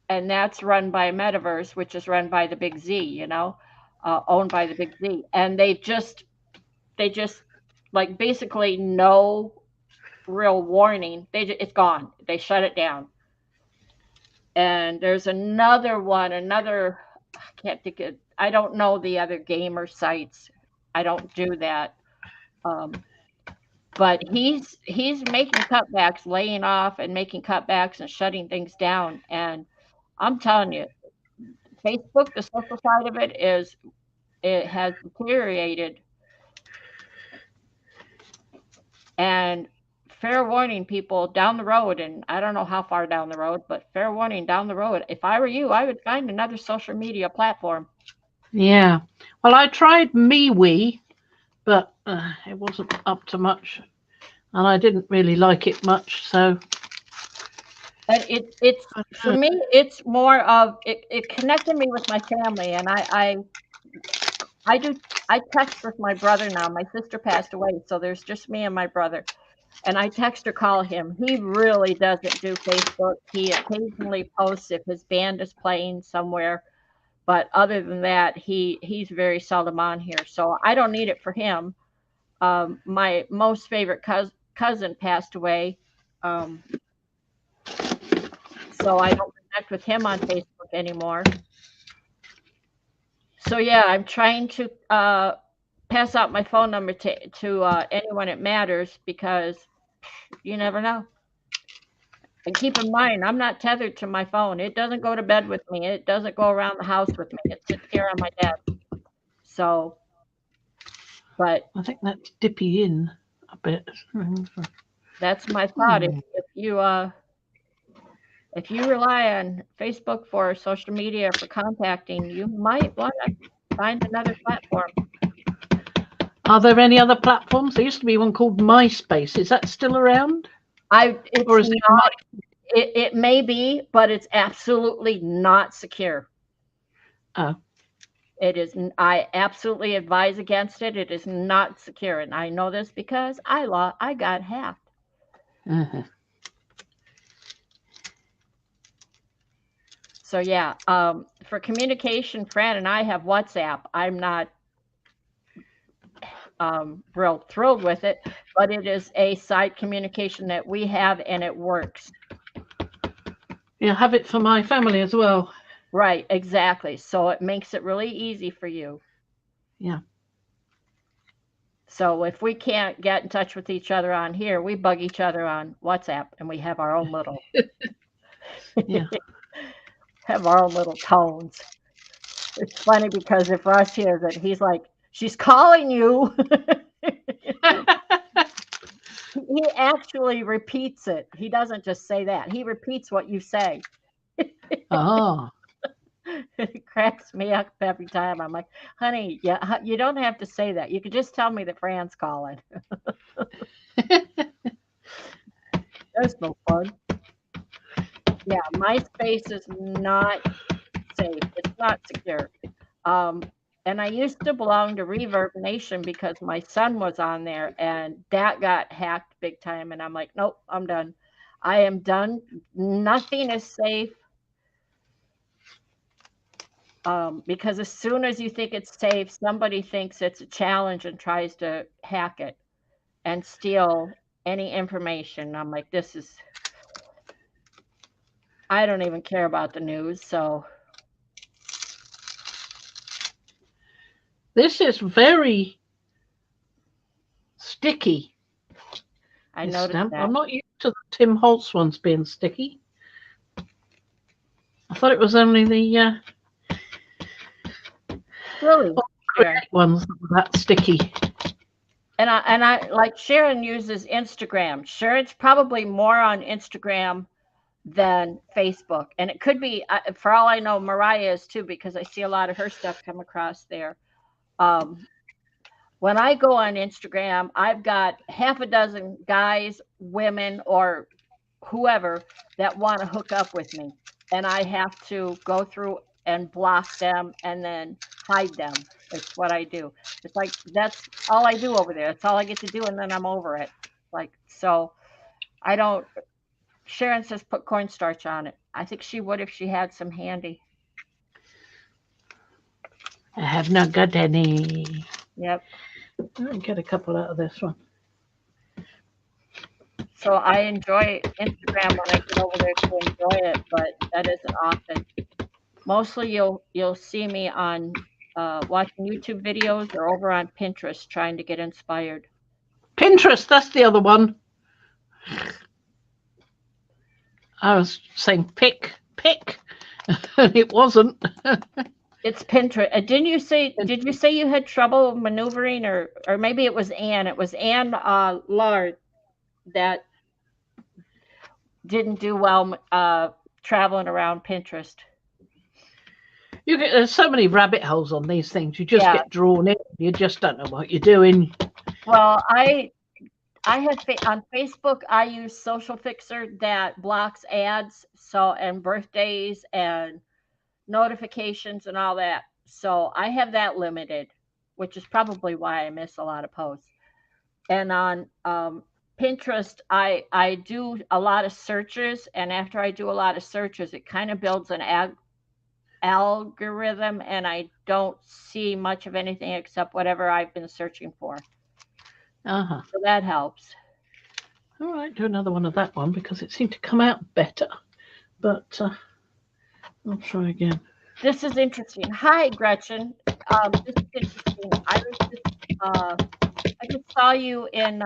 and that's run by Metaverse, which is run by the Big Z, you know, owned by the Big Z, and they just like basically no real warning. It's gone. They shut it down. And there's another one, I can't think of, I don't know the other gamer sites. I don't do that. But he's making cutbacks, laying off and making cutbacks and shutting things down. And I'm telling you, Facebook, the social side of it has deteriorated. And fair warning, people, down the road, and I don't know how far down the road, but fair warning, down the road, if I were you, I would find another social media platform. Yeah. Well, I tried MeWe, but it wasn't up to much, and I didn't really like it much. So, and it's for me, it's more of it connected me with my family, and I text with my brother now. My sister passed away, so there's just me and my brother. And I text or call him. He really doesn't do Facebook. He occasionally posts if his band is playing somewhere. But other than that, he's very seldom on here. So I don't need it for him. My most favorite cousin passed away. So I don't connect with him on Facebook anymore. So yeah, I'm trying to pass out my phone number to anyone it matters, because you never know. And keep in mind, I'm not tethered to my phone. It doesn't go to bed with me. It doesn't go around the house with me. It sits here on my desk. So, but I think that's dippy in a bit. That's my thought. If you rely on Facebook for social media for contacting, you might want to find another platform. Are there any other platforms? There used to be one called MySpace. Is that still around? It may be, but it's absolutely not secure. Oh. It is. I absolutely advise against it. It is not secure, and I know this because I got hacked. So yeah, for communication, Fran and I have WhatsApp. I'm not real thrilled with it, but it is a side communication that we have, and it works. Yeah, I have it for my family as well. Right, exactly. So it makes it really easy for you. Yeah. So if we can't get in touch with each other on here, we bug each other on WhatsApp, and we have our own little Yeah. have our own little tones. It's funny because if Russ hears it, he's like, "She's calling you." He actually repeats it. He doesn't just say that. He repeats what you say. Oh. It cracks me up every time. I'm like, honey, yeah, you don't have to say that. You could just tell me that Fran's calling. That's no fun. Yeah, MySpace is not safe. It's not secure. And I used to belong to Reverb Nation because my son was on there, and that got hacked big time. And I'm like, nope, I'm done. I am done. Nothing is safe. Because as soon as you think it's safe, somebody thinks it's a challenge and tries to hack it and steal any information. I'm like, I don't even care about the news. So this is very sticky. I noticed that. I'm not used to the Tim Holtz ones being sticky. I thought it was only the really ones that were that sticky. And I like Sharon uses Instagram. Sharon's probably more on Instagram than Facebook, and it could be, for all I know, Mariah is too, because I see a lot of her stuff come across there. When I go on Instagram, I've got half a dozen guys, women, or whoever that want to hook up with me, and I have to go through and block them and then hide them. It's what I do. It's like, that's all I do over there. That's all I get to do, and then I'm over it. Like, so I don't. Sharon says put cornstarch on it. I think she would if she had some handy. I have not got any. Yep. I'll get a couple out of this one. So I enjoy Instagram when I get over there to enjoy it, but that isn't often. Mostly you'll see me on watching YouTube videos or over on Pinterest trying to get inspired. Pinterest, that's the other one. I was saying pick, and it wasn't. It's Pinterest. Did you say you had trouble maneuvering, or maybe it was Anne? It was Anne Lard that didn't do well traveling around Pinterest. There's so many rabbit holes on these things. You just get drawn in. You just don't know what you're doing. Well, I have on Facebook. I use Social Fixer that blocks ads, and birthdays and notifications and all that. So I have that limited, which is probably why I miss a lot of posts. And on Pinterest, I do a lot of searches, and after I do a lot of searches, it kind of builds an algorithm, and I don't see much of anything except whatever I've been searching for. So that helps. All right, do another one of that one because it seemed to come out better. But I'll try again. This is interesting. Hi, Gretchen. This is interesting. I just saw you in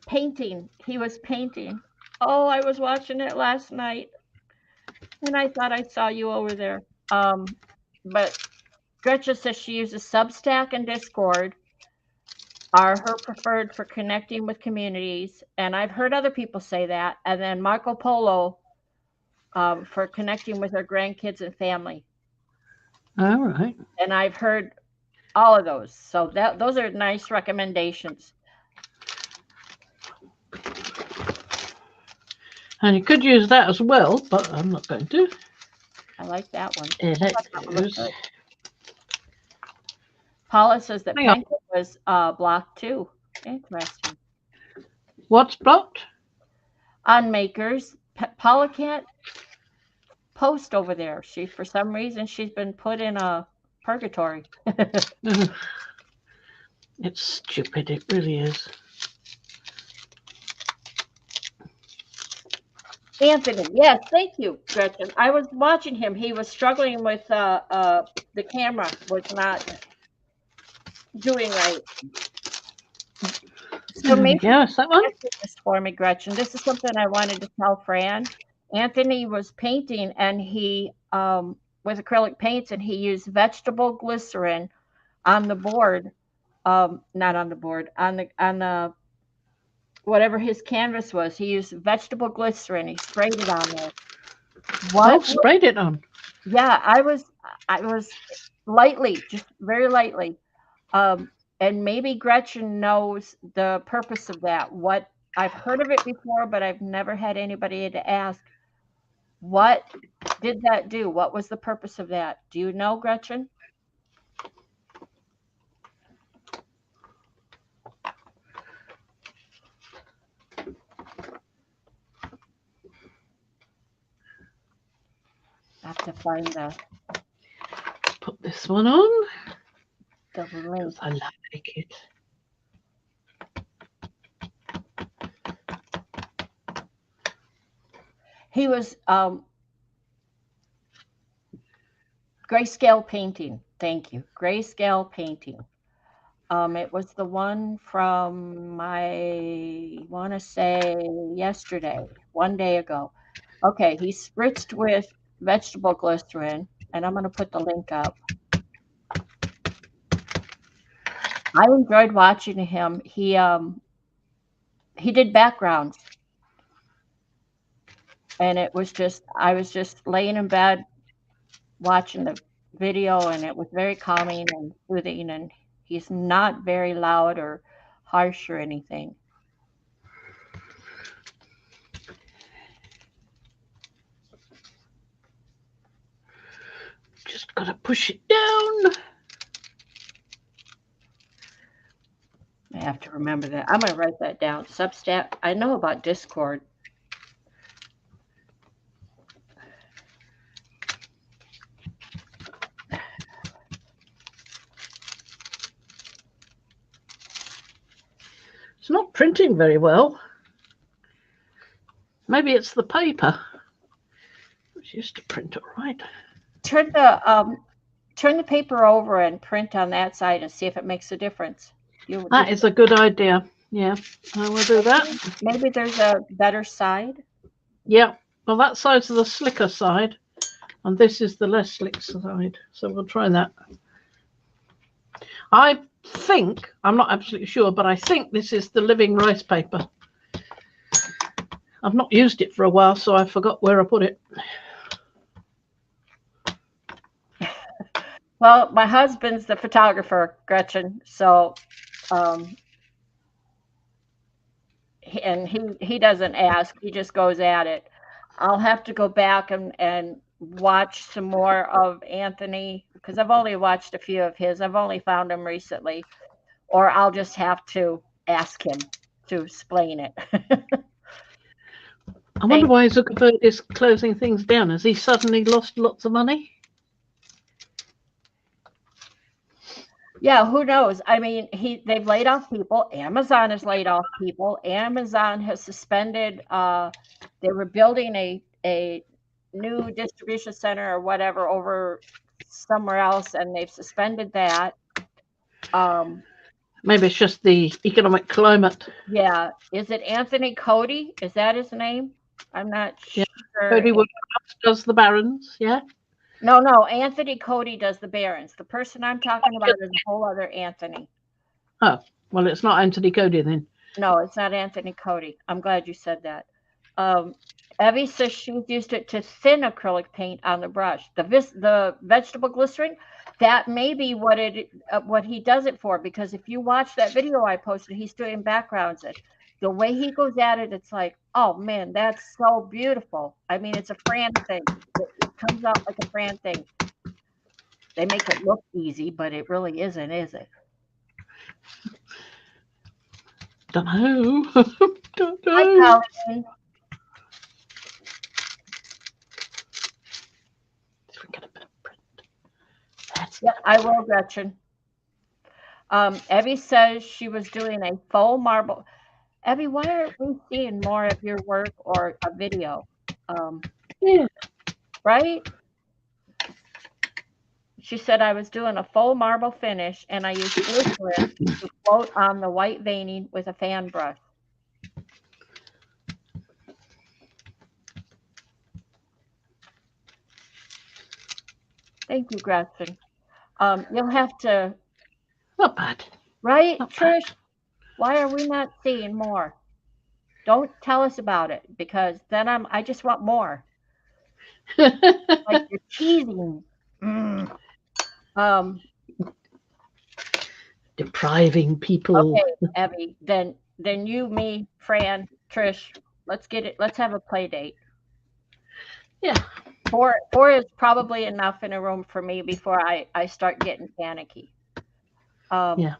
painting. He was painting. Oh, I was watching it last night, and I thought I saw you over there. But Gretchen says she uses Substack and Discord are her preferred for connecting with communities, and I've heard other people say that. And then Marco Polo for connecting with her grandkids and family. All right. And I've heard all of those. So those are nice recommendations. And you could use that as well, but I'm not going to. I like that one. Let's Paula says that Penguin was blocked too. Interesting. What's blocked? On Makers. Paula can't post over there. For some reason, she's been put in a purgatory. It's stupid. It really is. Anthony, yes, thank you, Gretchen. I was watching him. He was struggling with the camera was not doing right. So maybe yes, that one. This for me, Gretchen. This is something I wanted to tell Fran. Anthony was painting, and he with acrylic paints, and he used vegetable glycerin on the board. Not on the board, on the whatever his canvas was. He used vegetable glycerin. He sprayed it on there. What? Oh, sprayed it on. Yeah, I was lightly, just very lightly. And maybe Gretchen knows the purpose of that. What I've heard of it before, but I've never had anybody to ask, what did that do? What was the purpose of that? Do you know, Gretchen? I have to find the. Put this one on. The link. I like it. He was grayscale painting. Thank you. Grayscale painting. It was the one from, I want to say yesterday, one day ago. Okay, he spritzed with vegetable glycerin, and I'm going to put the link up. I enjoyed watching him. He did backgrounds, and it was just, I was just laying in bed watching the video, and it was very calming and soothing, and he's not very loud or harsh or anything. Just gotta push it down. I have to remember that. I'm going to write that down. Substack. I know about Discord. It's not printing very well. Maybe it's the paper. It's used to print all right. Turn the paper over and print on that side and see if it makes a difference. That is a good idea. Yeah, I will do that. Maybe there's a better side. Yeah, well, that side's the slicker side, and this is the less slick side. So we'll try that. I think, I'm not absolutely sure, but I think this is the living rice paper. I've not used it for a while, so I forgot where I put it. Well, my husband's the photographer, Gretchen, so he doesn't ask, he just goes at it. I'll have to go back and watch some more of Anthony, because I've only watched a few of his. I've only found him recently, or I'll just have to ask him to explain it. I wonder why Zuckerberg is closing things down. Has he suddenly lost lots of money? Yeah, who knows? I mean, they've laid off people. Amazon has laid off people. Amazon has suspended. They were building a new distribution center or whatever over somewhere else, and they've suspended that. Maybe it's just the economic climate. Yeah, is it Anthony Cody? Is that his name? I'm not sure. Cody Woodcraft does the Barons. Yeah. No, Anthony Cody does the Barons. The person I'm talking about is a whole other Anthony. Oh, well, it's not Anthony Cody then. No, it's not Anthony Cody. I'm glad you said that. Evie says she's used it to thin acrylic paint on the brush. The vegetable glycerin, that may be what he does it for, because if you watch that video I posted, he's doing backgrounds. The way he goes at it, it's like, oh man, that's so beautiful. I mean, it's a Fran thing. It comes out like a Fran thing. They make it look easy, but it really isn't, is it? Don't know. Don't know. Hi, Colleen. Yeah, I will, Gretchen. Evie says she was doing a faux marble. Evie, why aren't we seeing more of your work or a video? Yeah. Right? She said I was doing a faux marble finish and I used glycerin to float on the white veining with a fan brush. Thank you, Gretchen. You'll have to. Not bad. Right, Not Trish? bad. Why are we not seeing more? Don't tell us about it because then I just want more. Like you're teasing. Depriving people. Okay, Evie. Then you, me, Fran, Trish. Let's get it. Let's have a play date. Yeah. Four is probably enough in a room for me before I start getting panicky. Yeah.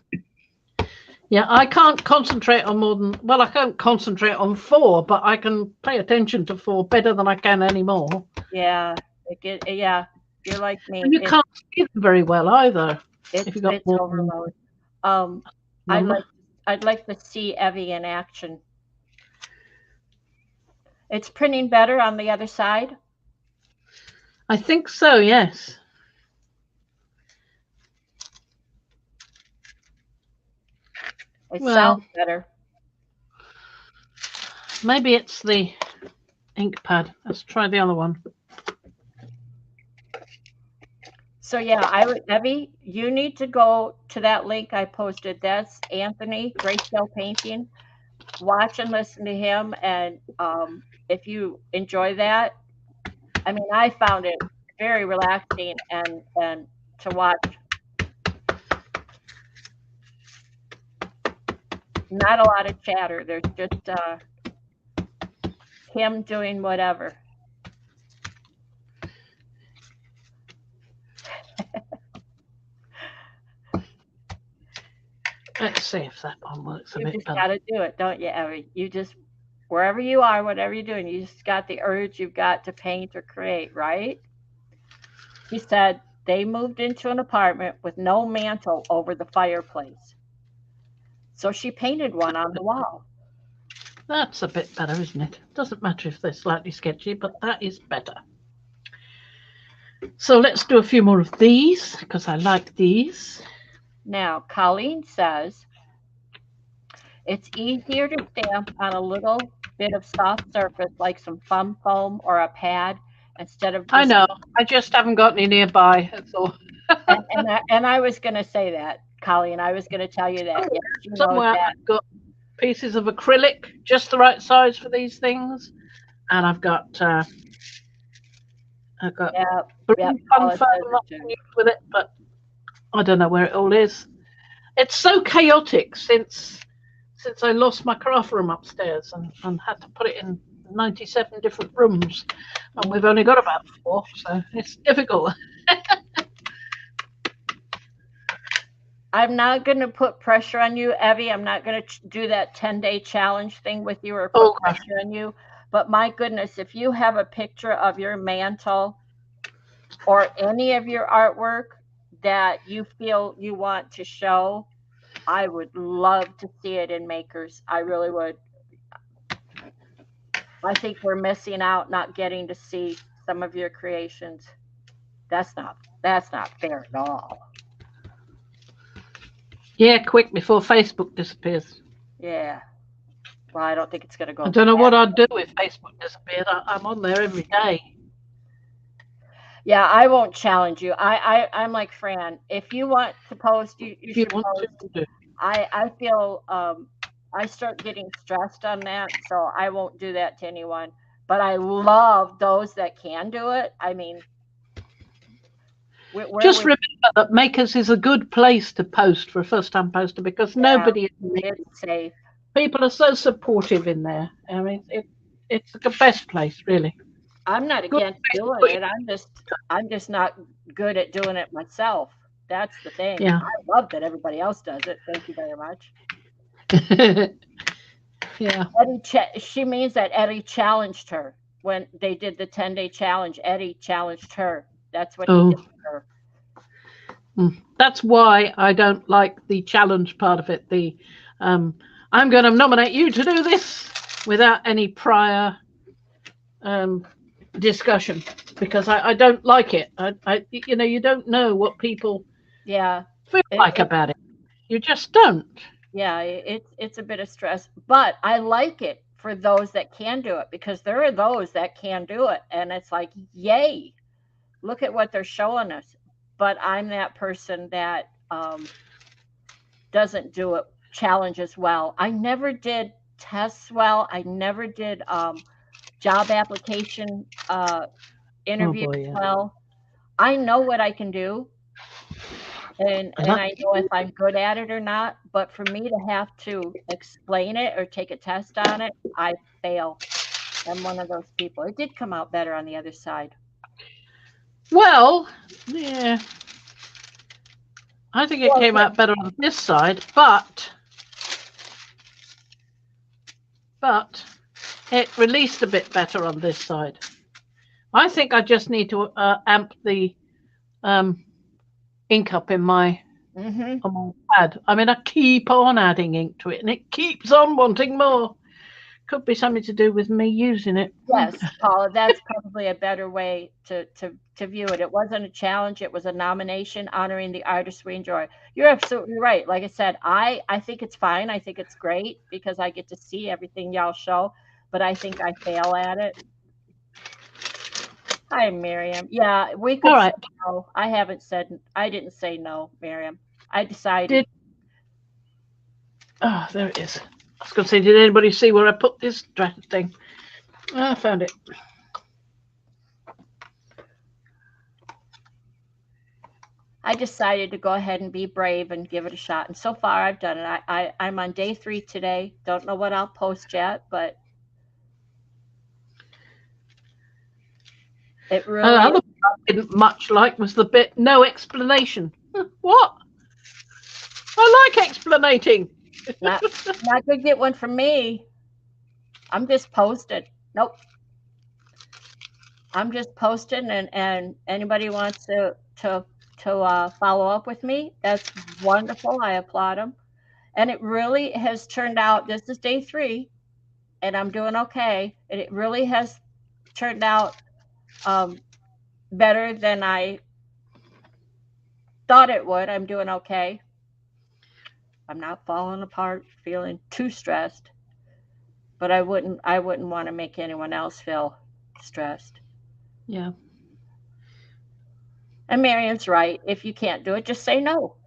Yeah, I can't concentrate on more than, well, I can't concentrate on 4, but I can pay attention to 4 better than I can anymore. Yeah, yeah, you're like me. And you can't see them very well either. It's overload. I'd like to see Evie in action. It's printing better on the other side? I think so, yes. It sounds better. Maybe it's the ink pad. Let's try the other one. So yeah, Evie, you need to go to that link I posted. That's Anthony Grayscale Painting. Watch and listen to him, and if you enjoy that, I mean, I found it very relaxing and to watch. Not a lot of chatter. There's just him doing whatever. Let's see if that one works a bit better. You just got to do it, don't you, Evie? You just, wherever you are, whatever you're doing, you just got the urge you've got to paint or create, right? He said they moved into an apartment with no mantle over the fireplace. So she painted one on the wall. That's a bit better, isn't it? Doesn't matter if they're slightly sketchy, but that is better. So let's do a few more of these because I like these. Now, Colleen says it's easier to stamp on a little bit of soft surface like some foam or a pad instead of. I know. I just haven't got any nearby. That's all. and I was going to say that, Colleen. I was going to tell you that. Yes, you somewhere I've got pieces of acrylic, just the right size for these things, and I've got fun with it, but I don't know where it all is. It's so chaotic since I lost my craft room upstairs and had to put it in 97 different rooms, and we've only got about 4, so it's difficult. I'm not going to put pressure on you, Evie. I'm not going to do that 10-day challenge thing with you or put pressure on you. But my goodness, if you have a picture of your mantle or any of your artwork that you feel you want to show, I would love to see it in Makers. I really would. I think we're missing out not getting to see some of your creations. That's not fair at all. Yeah, quick before Facebook disappears. Yeah. Well, I don't think it's going to go. I don't know what I'd do if Facebook disappeared. I'm on there every day. Yeah, I won't challenge you. I'm like Fran. If you want to post, you should post. I feel I start getting stressed on that, so I won't do that to anyone. But I love those that can do it. I mean, just remember that Makers is a good place to post for a first-time poster because nobody is safe. People are so supportive in there. I mean, it's the best place, really. I'm not against doing it. I'm just not good at doing it myself. That's the thing. Yeah. I love that everybody else does it. Thank you very much. Yeah. She means that Eddie challenged her when they did the 10-day challenge. Eddie challenged her. That's what he did to her. That's why I don't like the challenge part of it. I'm going to nominate you to do this without any prior discussion, because I don't like it. You don't know what people feel like about it. You just don't. Yeah, it's a bit of stress, but I like it for those that can do it, because there are those that can do it, and it's like, yay, look at what they're showing us. But I'm that person that doesn't do it challenges well. I never did tests well. I never did job application interviews well. I know what I can do, and I know if I'm good at it or not. But for me to have to explain it or take a test on it, I fail. I'm one of those people. It did come out better on the other side. Well, yeah, I think it came out better on this side, but it released a bit better on this side. I think I just need to amp the ink up in my on my pad. I mean, I keep on adding ink to it, and it keeps on wanting more. Could be something to do with me using it. Yes, Paula, that's probably a better way to view it. It wasn't a challenge; it was a nomination honoring the artists we enjoy. You're absolutely right. Like I said, I think it's fine. I think it's great because I get to see everything y'all show, but I think I fail at it. Hi, Miriam. Yeah, we could say no. I didn't say no, Miriam. I decided. Oh, there it is. I was going to say, did anybody see where I put this dreaded thing? I found it. I decided to go ahead and be brave and give it a shot. And so far, I've done it. I'm on day 3 today. Don't know what I'll post yet, but it really. Another bit I didn't much like was the bit no explanation. What? I like explanating. Not gonna get one from me. I'm just posting. Nope. I'm just posting, and anybody wants to follow up with me, that's wonderful. I applaud them. And it really has turned out, this is day 3, and I'm doing okay. And it really has turned out better than I thought it would. I'm doing okay. I'm not falling apart, feeling too stressed. But I wouldn't want to make anyone else feel stressed. Yeah. And Miriam's right. If you can't do it, just say no.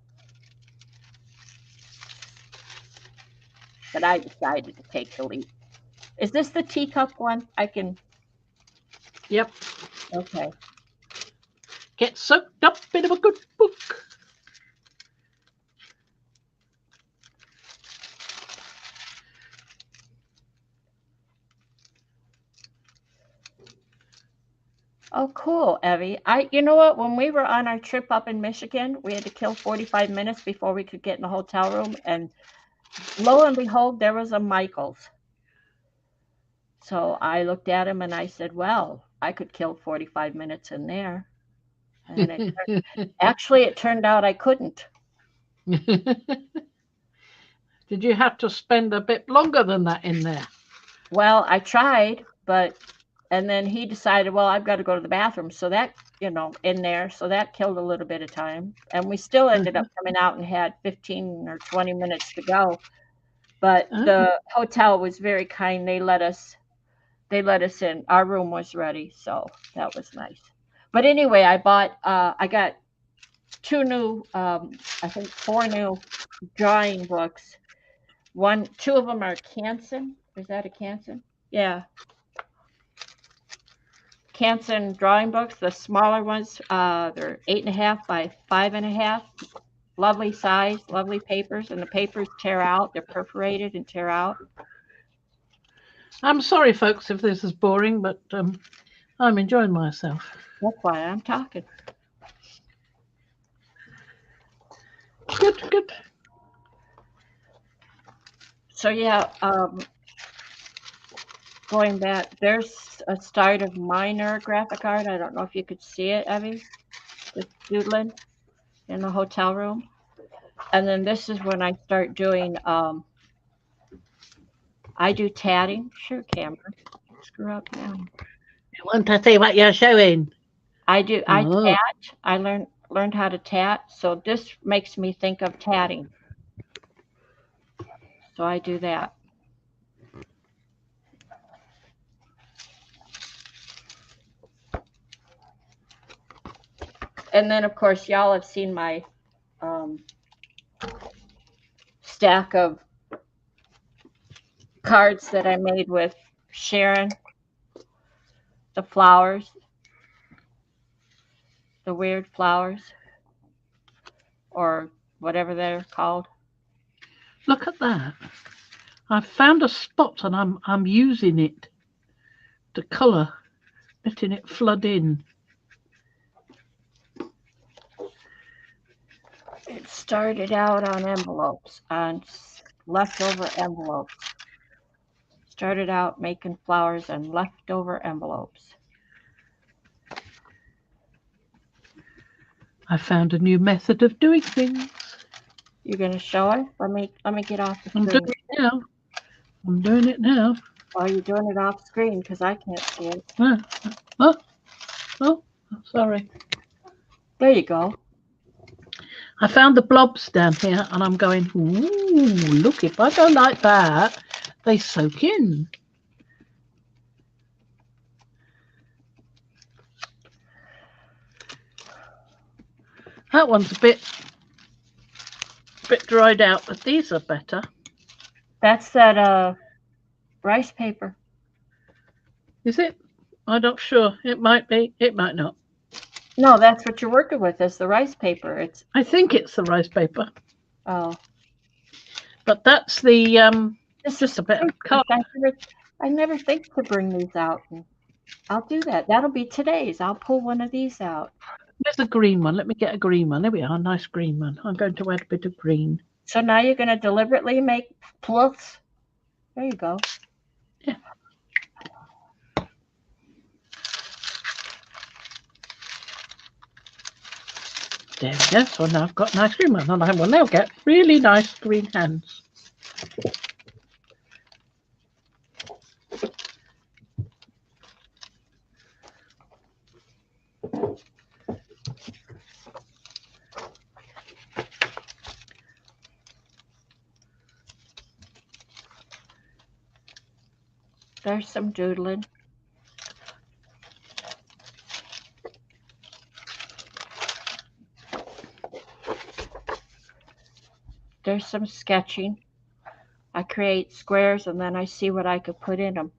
But I decided to take the leap. Is this the teacup one? I can. Yep. Okay. Get soaked up in a good book. Oh, cool, Evie. You know what? When we were on our trip up in Michigan, we had to kill 45 minutes before we could get in the hotel room. And lo and behold, there was a Michael's. So I looked at him and I said, well, I could kill 45 minutes in there. And actually, it turned out I couldn't. Did you have to spend a bit longer than that in there? Well, I tried, and then he decided, well, I've got to go to the bathroom. So that, in there. So that killed a little bit of time. And we still ended up coming out and had 15 or 20 minutes to go. But the hotel was very kind. They let us in. Our room was ready. So that was nice. But anyway, I got 2 new, I think 4 new drawing books. 2 of them are Canson. Is that a Canson? Yeah. Canson drawing books. The smaller ones, they're 8.5 by 5.5. Lovely size, lovely papers, and the papers tear out. They're perforated and tear out. I'm sorry, folks, if this is boring, but I'm enjoying myself. That's why I'm talking. Good. So yeah, going back, there's a start of minor graphic art. I don't know if you could see it, Evie. Just doodling. in the hotel room. And then this is when I start doing, I do tatting. Sure, camera. Screw up now. You want to see what you're showing? I tat. I learned how to tat. So this makes me think of tatting. So I do that. And then, of course, y'all have seen my stack of cards that I made with Sharon. The flowers. The weird flowers. Or whatever they're called. Look at that. I've found a spot and I'm using it to colour, letting it flood in. It started out on envelopes, on leftover envelopes. Started out making flowers and leftover envelopes. I found a new method of doing things. You're gonna show it? Let me get off the I'm screen. doing it now. I'm doing it now. Oh, you're doing it off screen because I can't see it. Oh, sorry. There you go. I found the blobs down here and I'm going, ooh, look, if I go like that, they soak in. That one's a bit dried out, but these are better. That's that rice paper. Is it? I'm not sure. It might be. It might not. No, that's what you're working with is the rice paper. I think it's the rice paper. Oh. But that's the it's just a bit of color. I never think to bring these out. I'll do that. That'll be today's. I'll pull one of these out. There's a green one. Let me get a green one. There we are. A nice green one. I'm going to add a bit of green. So now you're going to deliberately make plugs. There you go. Yeah. There we go. So now I've got a nice green one, and I will now get really nice green hands. There's some doodling. There's some sketching. I create squares and then I see what I could put in them.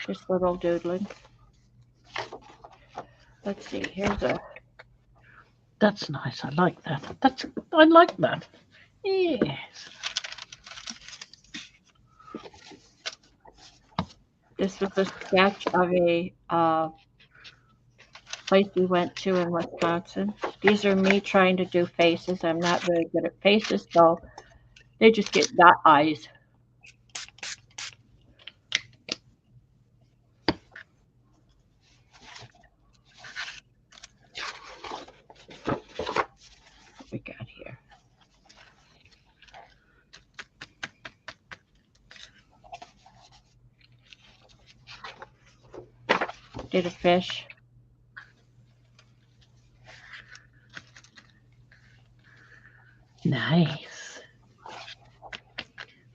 Just little doodling. Let's see. Here's a. That's nice. I like that. I like that. Yes. This was a sketch of a place we went to in Wisconsin. These are me trying to do faces. I'm not very good at faces, so they just get dot eyes. What we got here? Did a fish. Nice.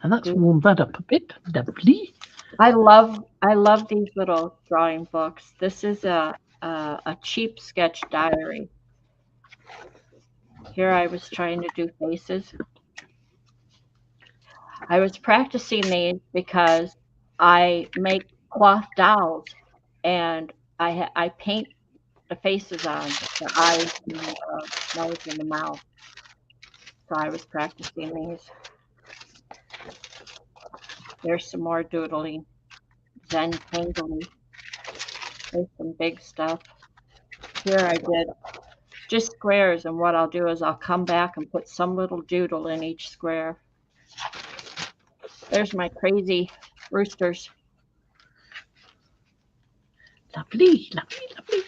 And that's warmed that up a bit. Lovely. I love these little drawing books. This is a cheap sketch diary. Here I was trying to do faces. I was practicing these because I make cloth dolls and I paint the faces on the eyes and the nose and the mouth. So I was practicing these. There's some more doodling. Zen tangling. There's some big stuff. Here I did just squares, and what I'll do is I'll come back and put some little doodle in each square. There's my crazy roosters. Lovely, lovely, lovely.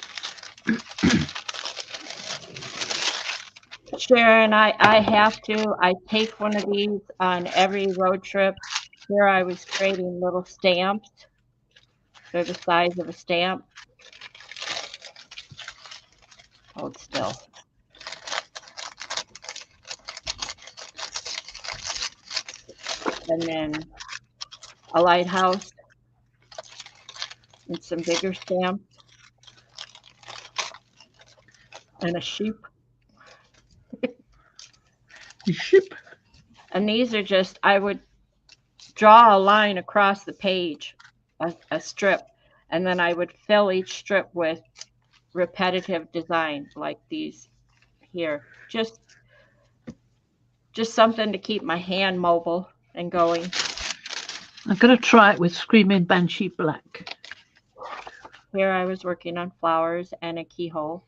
Sharon, I have to. I take one of these on every road trip. Here I was creating little stamps. They're the size of a stamp. Hold still. And then a lighthouse and some bigger stamps. And a sheep. A sheep. And these are just, I would draw a line across the page, a strip, and then I would fill each strip with repetitive design like these here. Just something to keep my hand mobile and going. I'm going to try it with Screaming Banshee Black. Here I was working on flowers and a keyhole.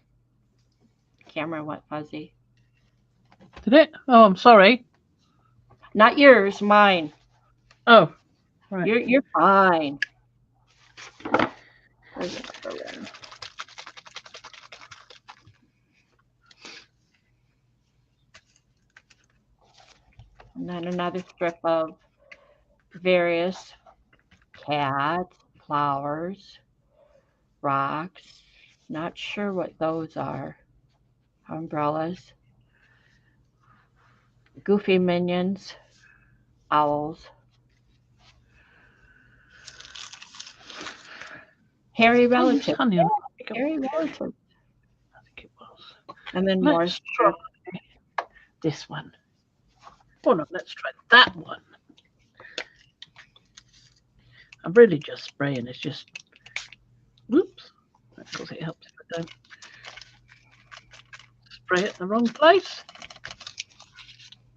The camera went fuzzy. Did it? Oh, I'm sorry. Not yours, mine. Oh, right. You're fine. Where's the other one? And then another strip of various cats, flowers, rocks. Not sure what those are. Umbrellas. Goofy minions. Owls. Hairy relatives. Yeah, hairy relatives. I think it was. And then let's try this one. Oh no, let's try that one. I'm really just spraying. It's just, whoops. That's because it helps if I don't spray it in the wrong place.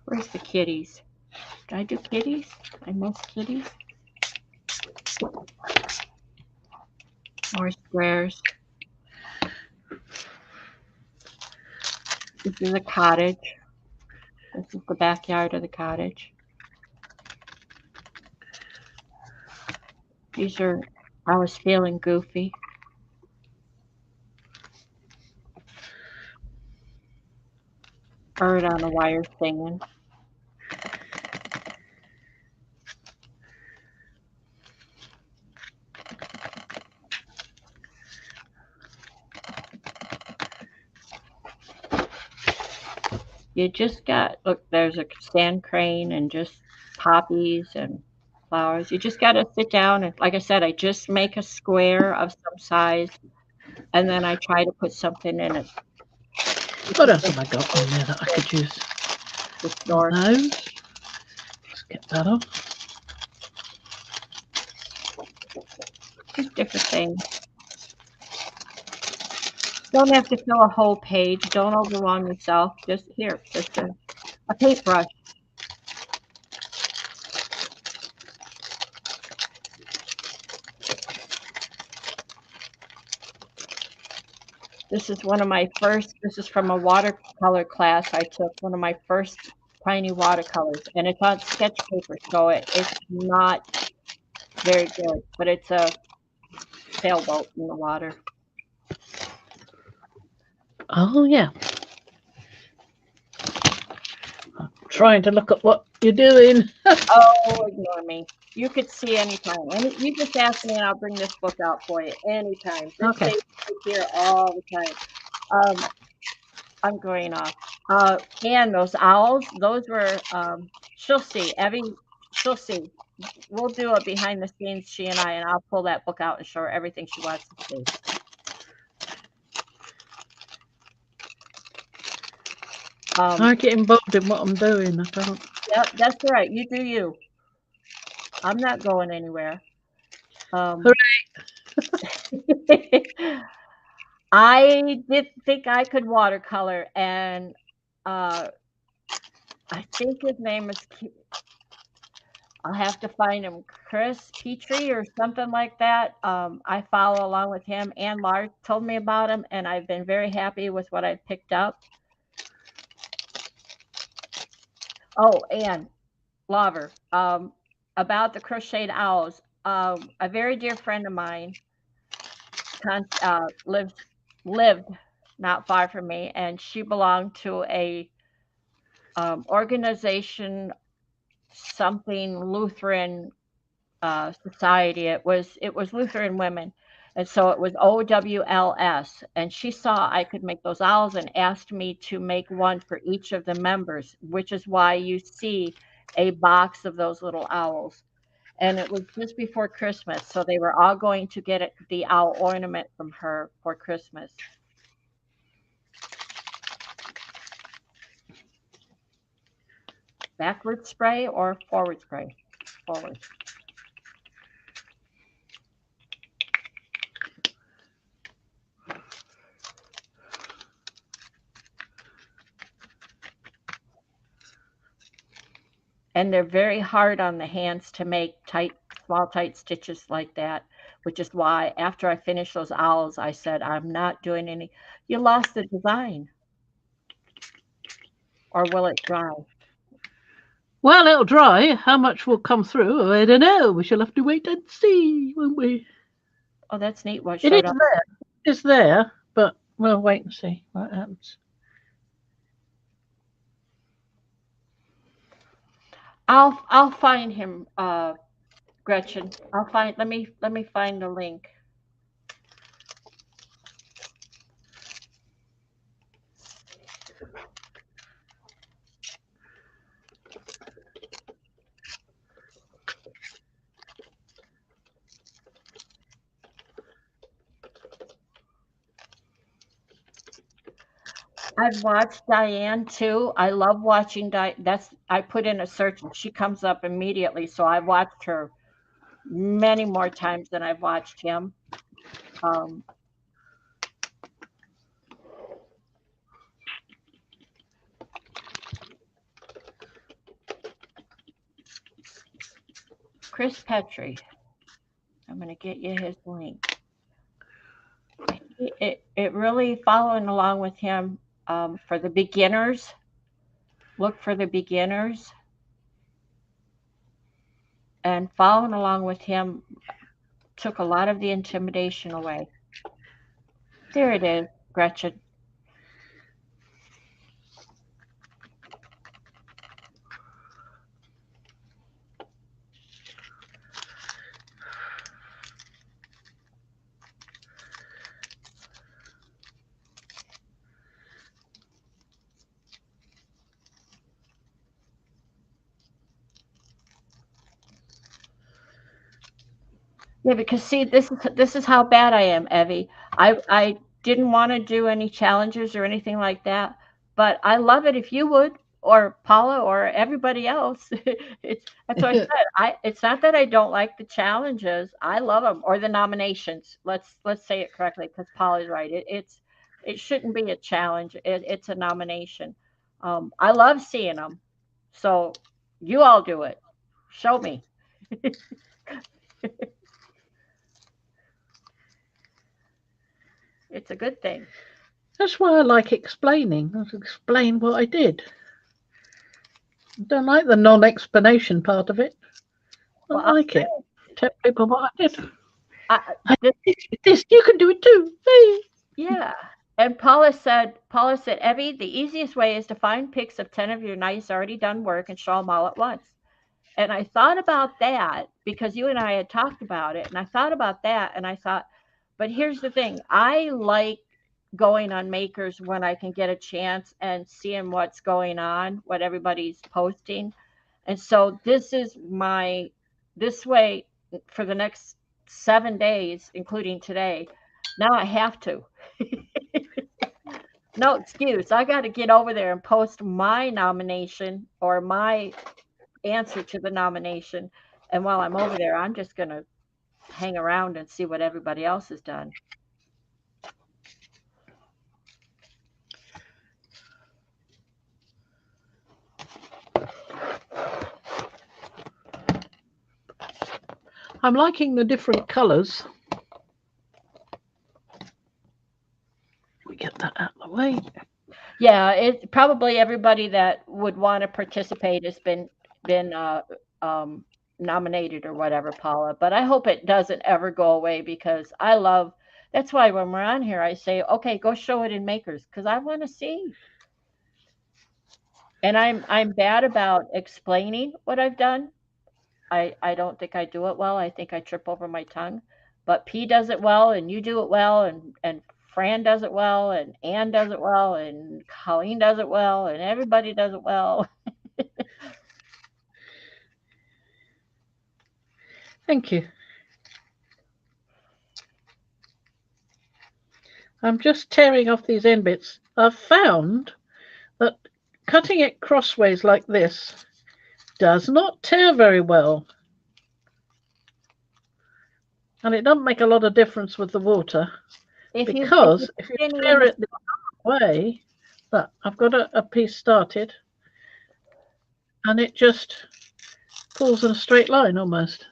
Where's the kitties? Did I do kitties? I miss kitties. More squares. This is a cottage. This is the backyard of the cottage. These are, I was feeling goofy. Bird on a wire singing. You just got, look, there's a sand crane and just poppies and flowers. You just got to sit down and, like I said, I just make a square of some size and then I try to put something in it. What else have I got on there that I could use? Those. Let's get that off. Just different things. Don't have to fill a whole page. Don't overwhelm yourself. Just here, just a paintbrush. This is one of my first, this is from a watercolor class I took, one of my first tiny watercolors, and it's on sketch paper, so it's not very good, but it's a sailboat in the water. Oh, yeah. I'm trying to look at what you're doing. Oh, ignore me. You could see anytime. And you just ask me and I'll bring this book out for you anytime. This okay. stays right here all the time. I'm going off. And those owls, those were, she'll see. She'll see. We'll do it behind the scenes, she and I, and I'll pull that book out and show her everything she wants to see. I get involved in what I'm doing. I don't. Yep, that's right. You do you. I'm not going anywhere. I didn't think I could watercolor, and I think his name is, I'll have to find him, Chris Petrie or something like that. I follow along with him, and Mark told me about him, and I've been very happy with what I've picked up. Oh, and Lover, about the crocheted owls. A very dear friend of mine lived not far from me, and she belonged to a organization, something Lutheran society. It was Lutheran women, and so it was OWLS. And she saw I could make those owls and asked me to make one for each of the members, which is why you see a box of those little owls. And it was just before Christmas, so they were all going to get the owl ornament from her for Christmas. Backward spray or forward spray? Forward. And they're very hard on the hands to make small tight stitches like that, which is why after I finished those owls, I said, I'm not doing any. You lost the design. Or will it dry? Well, it'll dry. How much will come through? I don't know. We shall have to wait and see, won't we? Oh, that's neat. What it is up there. It's there, but we'll wait and see what happens. I'll find him, Gretchen. Let me find the link. I've watched Diane too. I love watching I put in a search and she comes up immediately. So I've watched her many more times than I've watched him. Chris Petrie. I'm going to get you his link. It really following along with him for the beginners. Look for the beginners. And following along with him took a lot of the intimidation away. There it is, Gretchen. Yeah, because see, this is how bad I am, Evie. I didn't want to do any challenges or anything like that, but I love it if you would, or Paula, or everybody else. That's what I said. It's not that I don't like the challenges. I love them, or the nominations. Let's say it correctly, because Paula's right. It shouldn't be a challenge. It's a nomination. I love seeing them. So you all do it. Show me. It's a good thing. That's why I like explaining. I explain what I did. I don't like the non-explanation part of it. I like it. Tell people what I did. This you can do it too. Hey. Yeah. And Paula said, Evie, the easiest way is to find pics of 10 of your nice already done work and show them all at once. And I thought about that because you and I had talked about it. And I thought about that and I thought, but here's the thing. I like going on Makers when I can get a chance and seeing what's going on, what everybody's posting. And so this way for the next 7 days, including today. Now I have to. No excuse. I got to get over there and post my nomination or my answer to the nomination. And while I'm over there, I'm just going to hang around and see what everybody else has done. I'm liking the different colors. We get that out of the way. Yeah, it's probably everybody that would want to participate has been nominated or whatever, Paula. But I hope it doesn't ever go away because that's why when we're on here, I say, okay, go show it in Makers because I want to see. And I'm bad about explaining what I've done. I don't think I do it well. I think I trip over my tongue. But P does it well, and you do it well, and Fran does it well, and Ann does it well, and Colleen does it well, and everybody does it well. Thank you. I'm just tearing off these end bits. I've found that cutting it crossways like this does not tear very well. And it doesn't make a lot of difference with the water. Because if you tear it the other way, that I've got a piece started, and it just pulls in a straight line almost,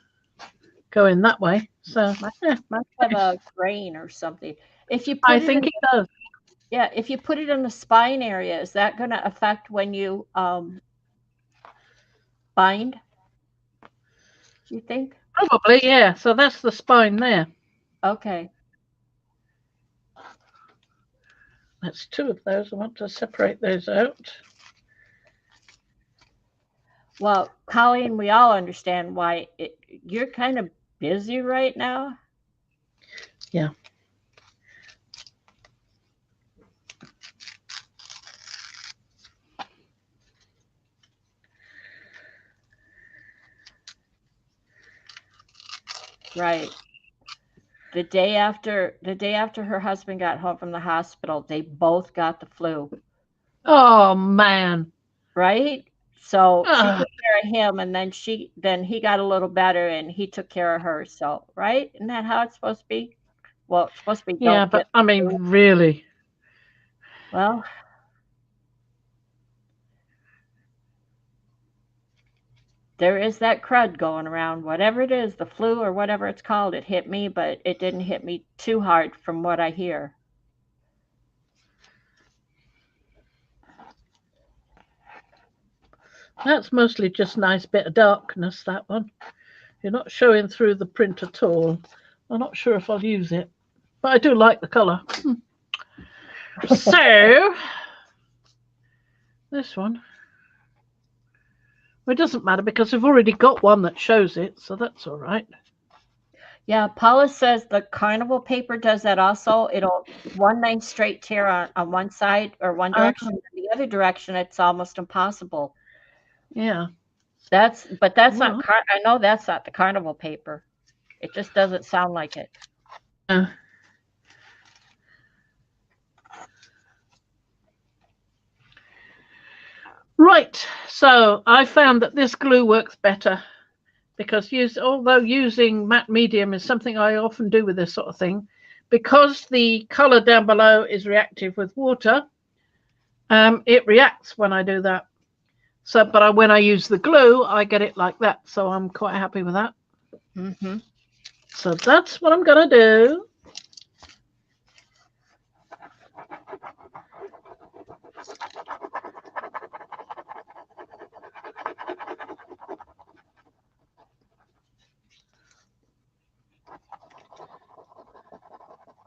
going that way. So must have a grain or something. If you I think it does. Yeah, if you put it in the spine area, is that going to affect when you bind? Do you think? Probably, yeah. So that's the spine there. Okay. That's two of those. I want to separate those out. Well, Colleen, we all understand why you're kind of busy right now. Yeah. Right. The day after her husband got home from the hospital, they both got the flu. Oh man. Right? So she took care of him, and then he got a little better, and he took care of her. So, right? Isn't that how it's supposed to be? Well, it's supposed to be. Yeah, but I mean, really. Well, there is that crud going around. Whatever it is, the flu or whatever it's called, it hit me, but it didn't hit me too hard from what I hear. That's mostly just nice bit of darkness, that one. You're not showing through the print at all. I'm not sure if I'll use it, but I do like the colour. So, this one. Well, it doesn't matter because we've already got one that shows it, so that's all right. Yeah, Paula says the carnival paper does that also. It'll one nice straight tear on one side or one direction, and the other direction it's almost impossible. Yeah. That's not I know that's not the carnival paper. It just doesn't sound like it. Right, so I found that this glue works better because although using matte medium is something I often do with this sort of thing, because the colour down below is reactive with water, it reacts when I do that. So, but when I use the glue, I get it like that. So I'm quite happy with that. Mm-hmm. So that's what I'm going to do.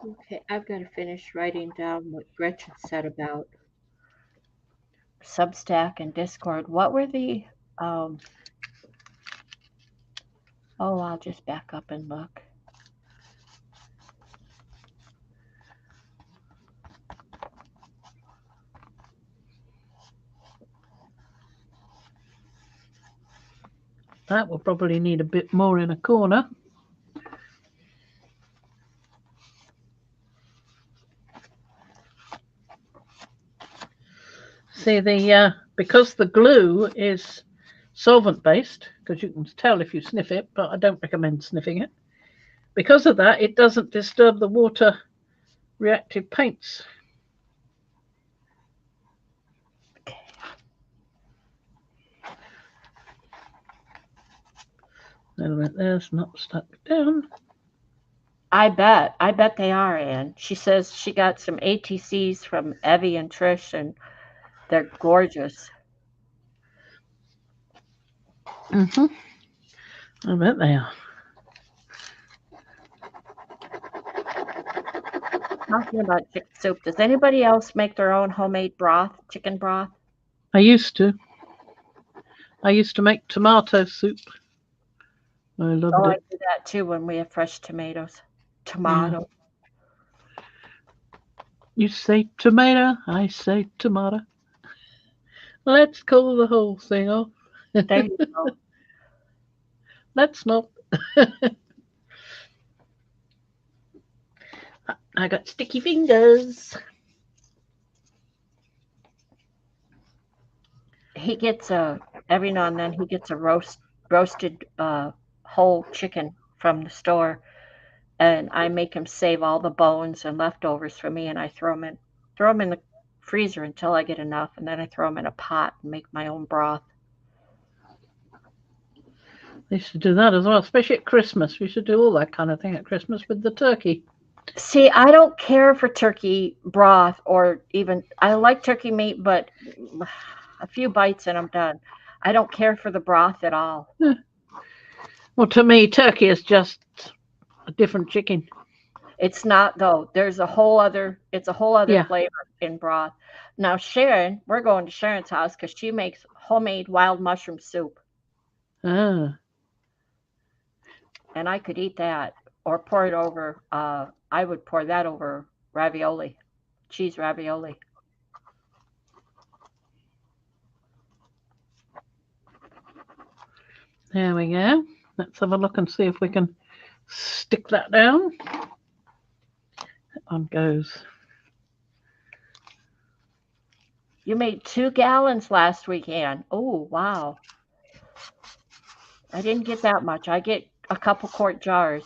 Okay, I've got to finish writing down what Gretchen said about Substack and Discord. What were the oh, I'll just back up and look. That will probably need a bit more in a corner. See, because the glue is solvent based, because you can tell if you sniff it, but I don't recommend sniffing it. Because of that, it doesn't disturb the water reactive paints. Okay. There's not stuck down. I bet they are, Ann. She says she got some ATCs from Evie and Trish, and they're gorgeous. Mm-hmm. I bet they are. Talking about chicken soup, does anybody else make their own homemade broth, chicken broth? I used to. I used to make tomato soup. I loved Oh, I it. do that too when we have fresh tomatoes. Yeah. Tomato. You say tomato, I say tomato. Let's call the whole thing off. There you go. Let's not. I got sticky fingers. He gets every now and then he gets a roasted whole chicken from the store, and I make him save all the bones and leftovers for me, and I throw them in the freezer until I get enough, and then I throw them in a pot and make my own broth. They should do that as well, especially at Christmas. We should do all that kind of thing at Christmas with the turkey. See, I don't care for turkey broth or even I like turkey meat, but a few bites and I'm done. I don't care for the broth at all. Well, to me, turkey is just a different chicken. It's not though. It's a whole other Yeah. flavor in broth. Now, Sharon, we're going to Sharon's house because she makes homemade wild mushroom soup, Ah. and I could eat that or pour it over. I would pour that over ravioli, cheese ravioli. There we go. Let's have a look and see if we can stick that down. That one goes. You made 2 gallons last weekend. Oh, wow. I didn't get that much. I get a couple quart jars.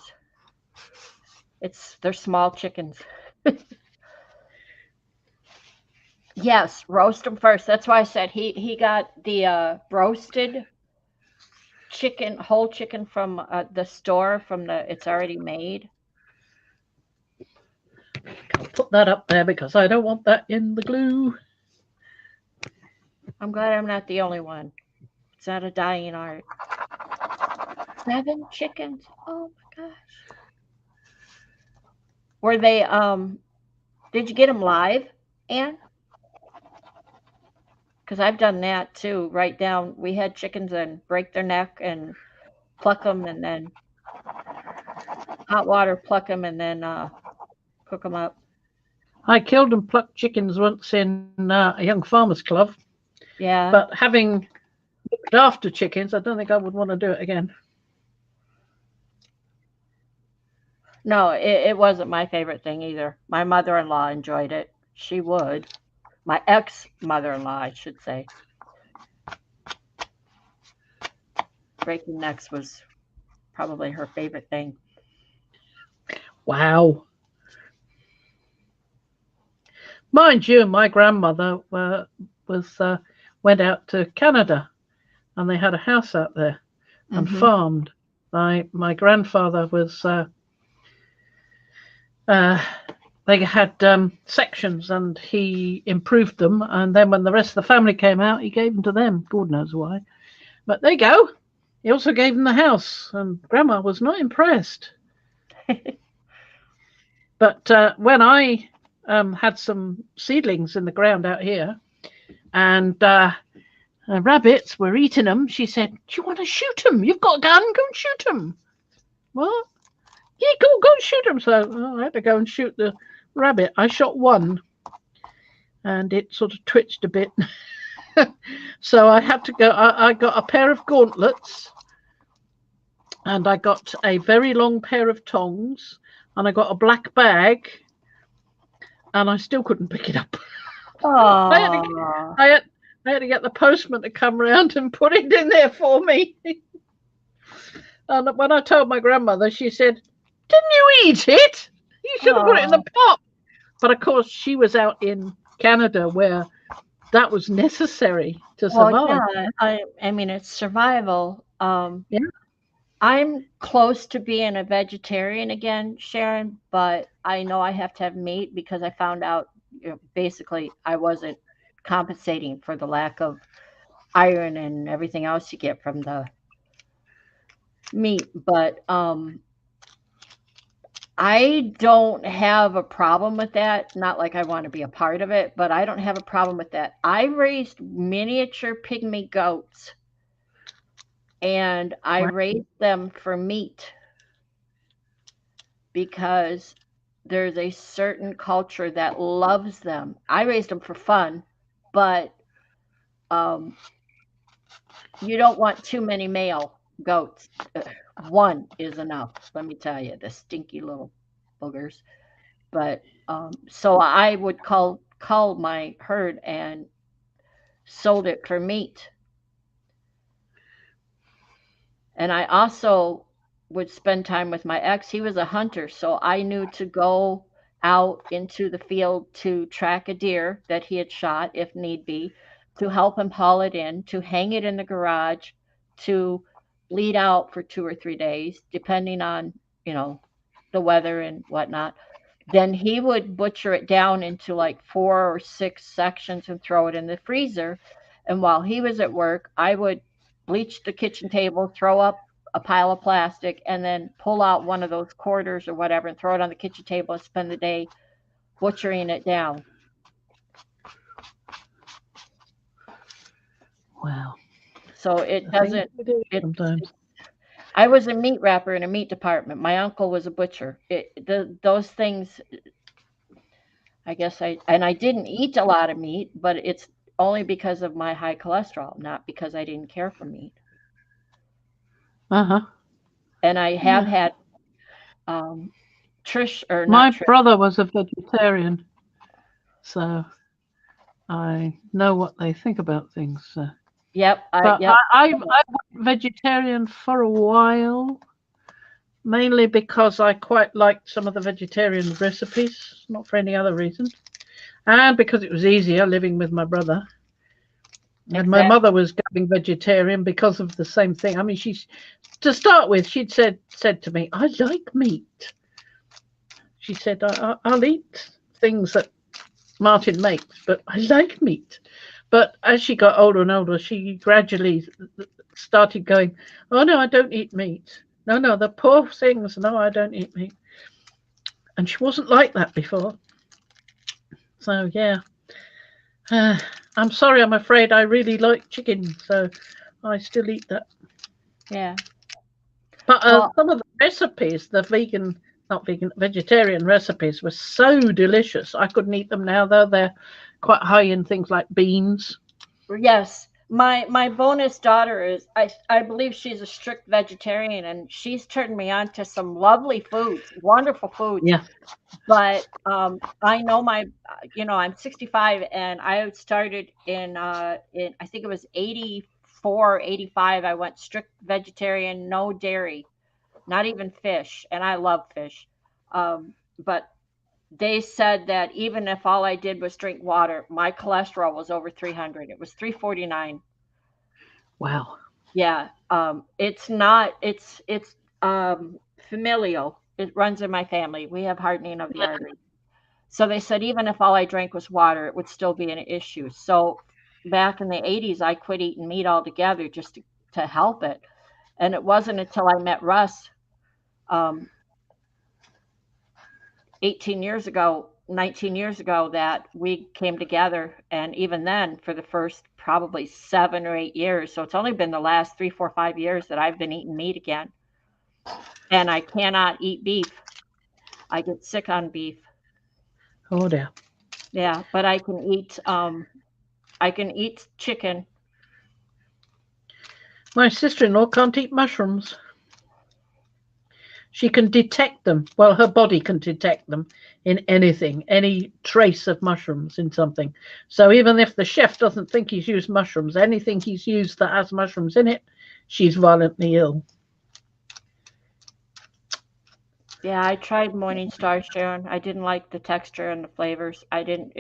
They're small chickens. Yes, roast them first. That's why I said he got the roasted whole chicken from the store it's already made. I'll put that up there because I don't want that in the glue. I'm glad I'm not the only one. It's not a dying art. 7 chickens. Oh my gosh. Were they did you get them live, Anne? Because I've done that too. Right down, we had chickens and break their neck and pluck them, and then hot water, pluck them, and then cook them up. I killed and plucked chickens once in a young farmers club, Yeah. but having looked after chickens, I don't think I would want to do it again. No, it wasn't my favorite thing either. My mother-in-law enjoyed it. She would. My ex-mother-in-law, I should say. Breaking necks was probably her favorite thing. Wow. Mind you, my grandmother went out to Canada, and they had a house out there and farmed. My grandfather was. They had sections, and he improved them. And then when the rest of the family came out, he gave them to them. God knows why. But there you go. He also gave them the house, and Grandma was not impressed. But when I had some seedlings in the ground out here, and rabbits were eating them, she said, "Do you want to shoot them? You've got a gun. Go and shoot them." What? Yeah, go and shoot them. So I had to go and shoot the rabbit. I shot one, and it sort of twitched a bit. So I had to go. I got a pair of gauntlets, and I got a very long pair of tongs, and I got a black bag, and I still couldn't pick it up. I had to get the postman to come round and put it in there for me. And when I told my grandmother, she said, "Didn't you eat it? You should have put it in the pot." But of course, she was out in Canada where that was necessary to survive. Yeah, I mean, it's survival. Yeah. I'm close to being a vegetarian again, Sharon, but I know I have to have meat because I found out, basically I wasn't compensating for the lack of iron and everything else you get from the meat. But I don't have a problem with that. Not like I want to be a part of it, but I don't have a problem with that. I raised miniature pygmy goats, and I raised them for meat because there's a certain culture that loves them. I raised them for fun, but you don't want too many male goats. One is enough, let me tell you, the stinky little boogers. But so I would cull my herd and sold it for meat. And I also would spend time with my ex. He was a hunter, so I knew to go out into the field to track a deer that he had shot if need be, to help him haul it in, to hang it in the garage, to bleed out for 2 or 3 days, depending on, the weather and whatnot. Then he would butcher it down into like 4 or 6 sections and throw it in the freezer. And while he was at work, I would bleach the kitchen table, throw up a pile of plastic, and then pull out one of those quarters or whatever and throw it on the kitchen table and spend the day butchering it down. Wow. So it doesn't. I was a meat wrapper in a meat department. My uncle was a butcher. Those things, I guess I didn't eat a lot of meat, but it's only because of my high cholesterol, not because I didn't care for meat. Uh-huh. And I have had Trish, or not my Trish. brother was a vegetarian, so I know what they think about things. Yep. I went vegetarian for a while, mainly because I quite liked some of the vegetarian recipes, not for any other reason, and because it was easier living with my brother. And my mother was going vegetarian because of the same thing. I mean, to start with, she'd said to me, "I like meat." She said, "I'll eat things that Martin makes, but I like meat." But as she got older and older, she gradually started going, "Oh no, I don't eat meat. No, the poor things. No, I don't eat meat." And she wasn't like that before. So yeah. I'm sorry, I'm afraid I really like chicken, so I still eat that. Yeah. But some of the recipes, vegetarian recipes were so delicious. I couldn't eat them now, though. They're quite high in things like beans. Yes. My bonus daughter is, I believe she's a strict vegetarian, and she's turned me on to some lovely foods, wonderful foods. Yeah. But I know I'm 65, and I started in I think it was 84, 85. I went strict vegetarian, no dairy, not even fish, and I love fish. But they said that even if all I did was drink water, my cholesterol was over 300. It was 349. Wow. Yeah. It's not. It's familial. It runs in my family. We have hardening of the artery. So they said even if all I drank was water, it would still be an issue. So back in the 80s, I quit eating meat altogether just to help it. And it wasn't until I met Russ 18 years ago, 19 years ago, that we came together. And even then, for the first probably 7 or 8 years, so it's only been the last 3, 4, 5 years that I've been eating meat again. And I cannot eat beef. I get sick on beef. Oh dear. Yeah, but I can eat chicken. My sister-in-law can't eat mushrooms. She can detect them. Well, her body can detect them in anything, any trace of mushrooms in something. So even if the chef doesn't think he's used mushrooms, anything he's used that has mushrooms in it, she's violently ill. Yeah, I tried Morningstar, Sharon. I didn't like the texture and the flavors. I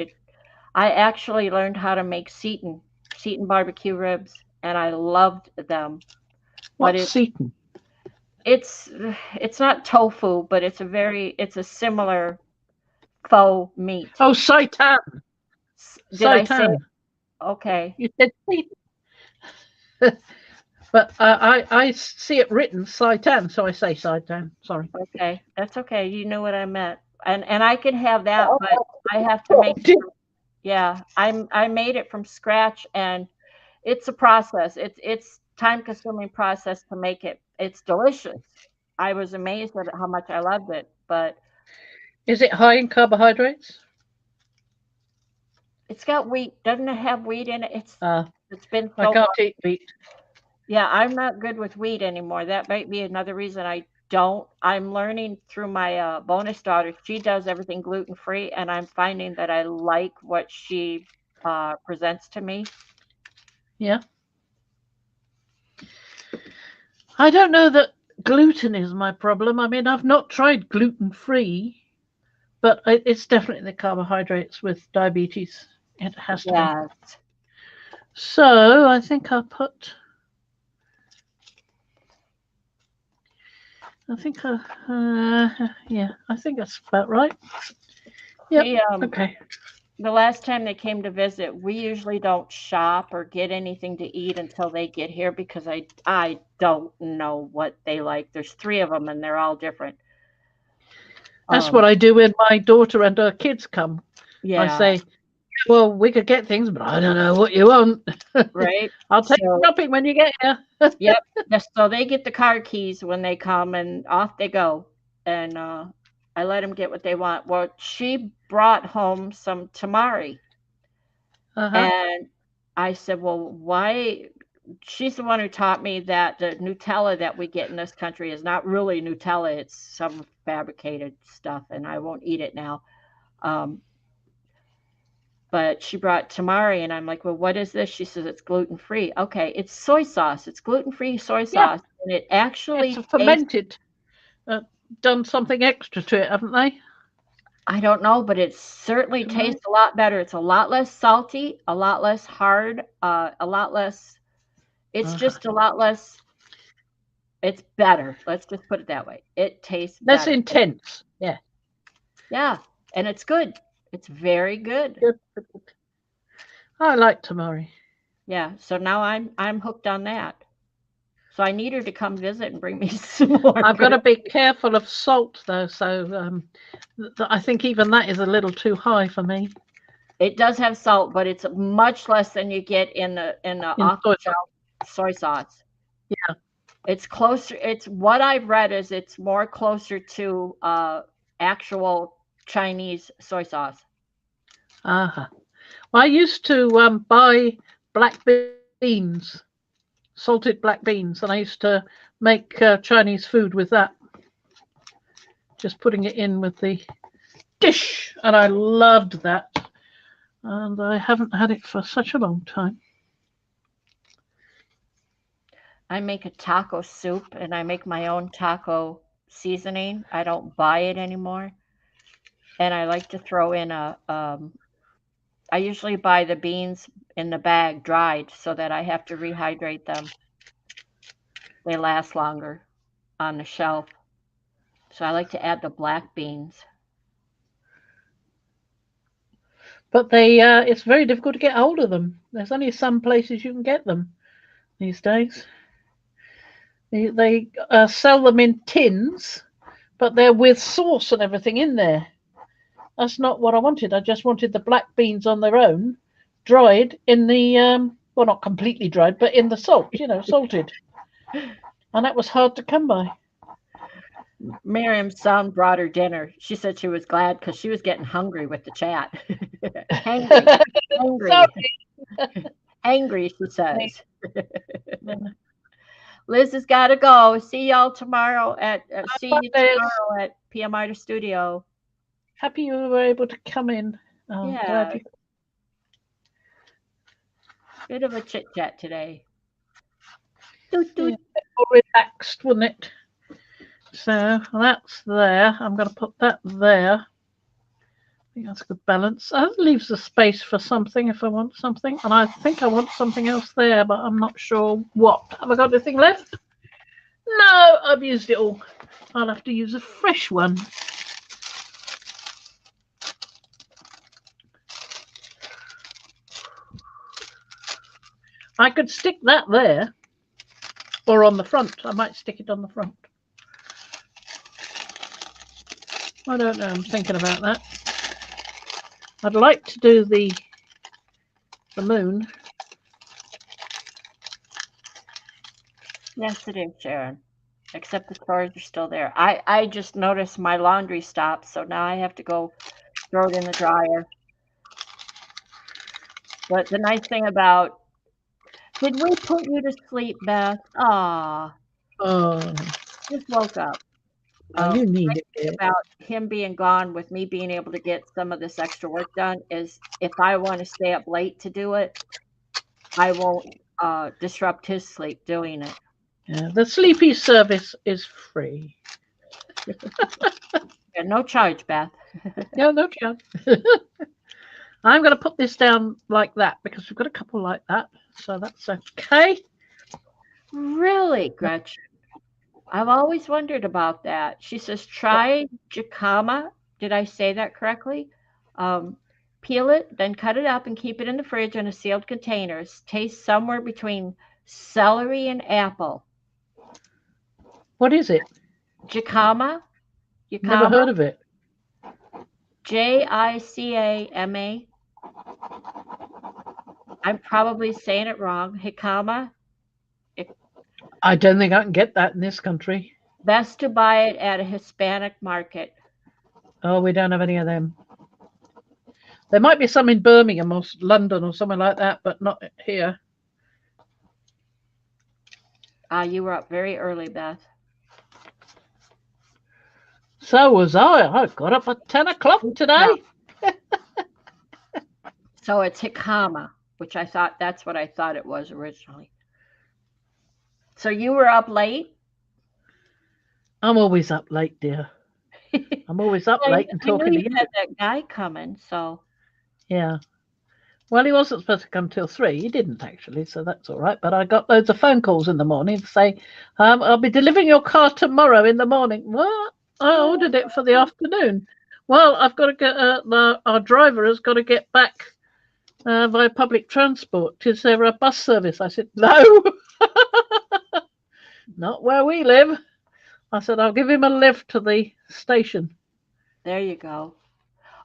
actually learned how to make Seton barbecue ribs, and I loved them. What's Seton? It's not tofu, but it's a similar faux meat. Oh, seitan. Did I say? Okay. You said Seton. But I see it written seitan, so I say seitan. Sorry. Okay, that's okay. You know what I meant. And I can have that, but I have to make it. Yeah, I made it from scratch, and it's a process. It's time consuming process to make it. It's delicious. I was amazed at how much I loved it, but Is it high in carbohydrates? it's got wheat. Doesn't it have wheat in it? It's been I so can't long. eat wheat. Yeah, I'm not good with wheat anymore. That might be another reason I don't. I'm learning through my bonus daughter. She does everything gluten free, and I'm finding that I like what she presents to me. Yeah. I don't know that gluten is my problem. I mean, I've not tried gluten free, but it's definitely the carbohydrates with diabetes. It has to be. Yes. So I think I'll put. I think yeah, I think that's about right. Yep. We Okay. the last time they came to visit, we usually don't shop or get anything to eat until they get here because I don't know what they like. There's three of them and they're all different. That's what I do when my daughter and her kids come. I Yeah, say, well, we could get things, but I don't know what you want. right. I'll take So, shopping when you get here. yep. So they get the car keys when they come and off they go. And I let them get what they want. Well, she brought home some tamari. Uh-huh. And I said, well, why? She's the one who taught me that the Nutella that we get in this country is not really Nutella. It's some fabricated stuff, and I won't eat it now. Um, but she brought tamari, and I'm like, well, what is this? She says it's gluten free. Okay, it's soy sauce. It's gluten free soy Yeah, sauce, and it it's actually a tastes. fermented. Done something extra to it, haven't they? I don't know, but it certainly Tamari? tastes a lot better. It's a lot less salty, a lot less hard, a lot less. It's Uh-huh. just a lot less. It's better. Let's just put it that way. It tastes Less better. intense. Yeah. Yeah, and it's good. It's very good. Good. I like tamari. Yeah, so now I'm hooked on that. So I need her to come visit and bring me some more I've got good. to be careful of salt though, so I think even that is a little too high for me. It does have salt, but it's much less than you get in the In off the soy shelf soy sauce. Yeah. It's closer. It's what I've read is it's more closer to actual Chinese soy sauce. Uh-huh. Well, I used to buy black beans, salted black beans, and I used to make Chinese food with that. Just putting it in with the dish, and I loved that. And I haven't had it for such a long time. I make a taco soup and I make my own taco seasoning. I don't buy it anymore. And I like to throw in I usually buy the beans in the bag dried so that I have to rehydrate them. They last longer on the shelf. So I like to add the black beans. But it's very difficult to get hold of them. There's only some places you can get them these days. They sell them in tins, but they're with sauce and everything in there. That's not what I wanted. I just wanted the black beans on their own, dried in the well, not completely dried, but in the salt, salted. And that was hard to come by. Miriam's son brought her dinner. She said she was glad because she was getting hungry with the chat. Hangry, hangry, angry, she says. Liz has got to go. See y'all tomorrow see you tomorrow at PMI Studio. Happy you were able to come in. Yeah. Glad you... Bit of a chit chat today. Yeah, more relaxed, wasn't it? So that's there. I'm going to put that there. I think that's a good balance. That leaves the space for something if I want something. And I think I want something else there, but I'm not sure what. Have I got anything left? No, I've used it all. I'll have to use a fresh one. I could stick that there. Or on the front. I might stick it on the front. I don't know. I'm thinking about that. I'd like to do the moon. Yes, it is, Sharon. Except the stores are still there. I just noticed my laundry stopped, so now I have to go throw it in the dryer. But the nice thing about, did we put you to sleep, Beth? Aw. Oh, Just woke up. you need it. About him being gone with me being able to get some of this extra work done is if I want to stay up late to do it, I won't disrupt his sleep doing it. Yeah, the sleepy service is free. Yeah, no charge, Beth. Yeah, no charge. I'm going to put this down like that because we've got a couple like that, so that's okay. Really, Gretchen? I've always wondered about that. She says, try jicama. Did I say that correctly? Peel it, then cut it up and keep it in the fridge in a sealed container. Tastes somewhere between celery and apple. What is it? Jicama? Never heard of it. Jicama. I'm probably saying it wrong. Jicama. I don't think I can get that in this country. Best to buy it at a Hispanic market. Oh, we don't have any of them. There might be some in Birmingham or London or somewhere like that, but not here. You were up very early, Beth. So was I. I got up at 10 o'clock today. No. So it's jicama, which that's what I thought it was originally. So you were up late? I'm always up late, dear. I'm always up late and talking to you. Had that guy coming, so. Yeah. Well, he wasn't supposed to come till 3. He didn't actually, so that's all right. But I got loads of phone calls in the morning to say, I'll be delivering your car tomorrow in the morning. What? I ordered it for the afternoon. Well, I've got to get, our driver has got to get back via public transport. Is there a bus service? I said, no, not where we live. I said, I'll give him a lift to the station. There you go.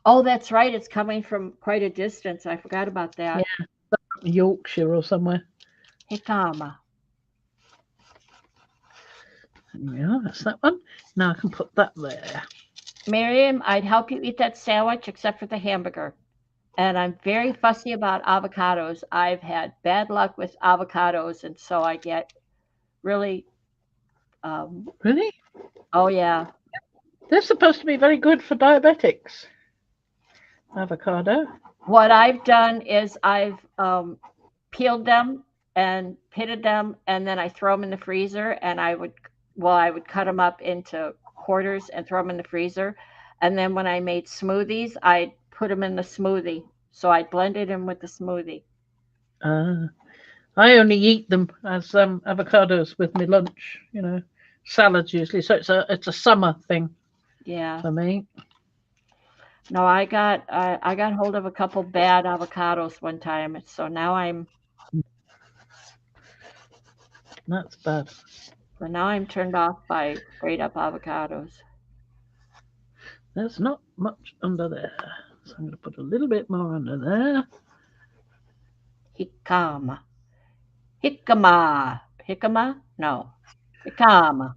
Oh, that's right. It's coming from quite a distance. I forgot about that. Yeah, Yorkshire or somewhere. Jicama. Yeah, that's that one. Now I can put that there. Miriam, I'd help you eat that sandwich except for the hamburger. And I'm very fussy about avocados. I've had bad luck with avocados, and so I get really. Really? Oh, yeah. They're supposed to be very good for diabetics. Avocado. What I've done is I've peeled them and pitted them, and then I throw them in the freezer, and I would cut them up into quarters and throw them in the freezer. And then when I made smoothies, I'd put them in the smoothie. So I blended them with the smoothie. I only eat them as avocados with my lunch, salads usually. So it's a summer thing. Yeah. For me. No, I got hold of a couple bad avocados one time, so now That's bad. So now I'm turned off by grate up avocados. There's not much under there, so I'm going to put a little bit more under there. Jicama. Jicama? No. Jicama.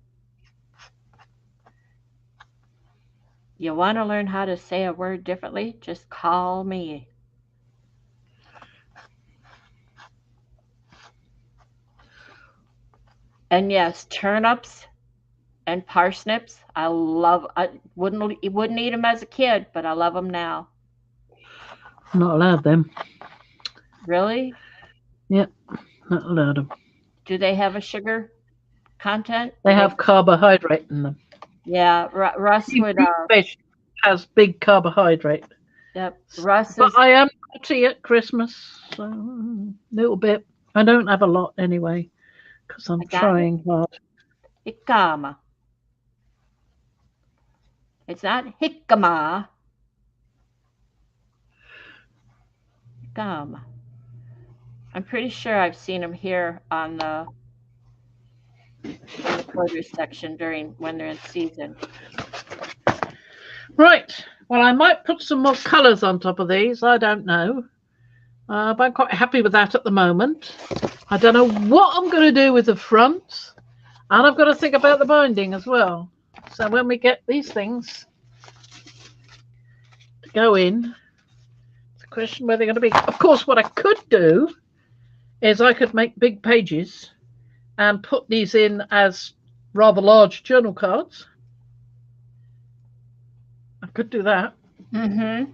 You want to learn how to say a word differently? Just call me. And yes, turnips and parsnips. I wouldn't eat them as a kid, but I love them now. Not allowed them. Really? Yep, not allowed them. Do they have a sugar content? They have carbohydrate in them. Yeah, Russ would. Fish has big carbohydrate. Yep, Russ. But I am naughty at Christmas, so a little bit. I don't have a lot anyway, because I'm trying hard. Jicama. It's not jicama. Jicama. I'm pretty sure I've seen them here on the in the produce section when they're in season. Right. Well, I might put some more colours on top of these. I don't know. But I'm quite happy with that at the moment. I don't know what I'm going to do with the fronts. And I've got to think about the binding as well. So when we get these things to go in, it's a question where they're going to be. Of course, what I could do is I could make big pages and put these in as rather large journal cards. I could do that. Mm-hmm.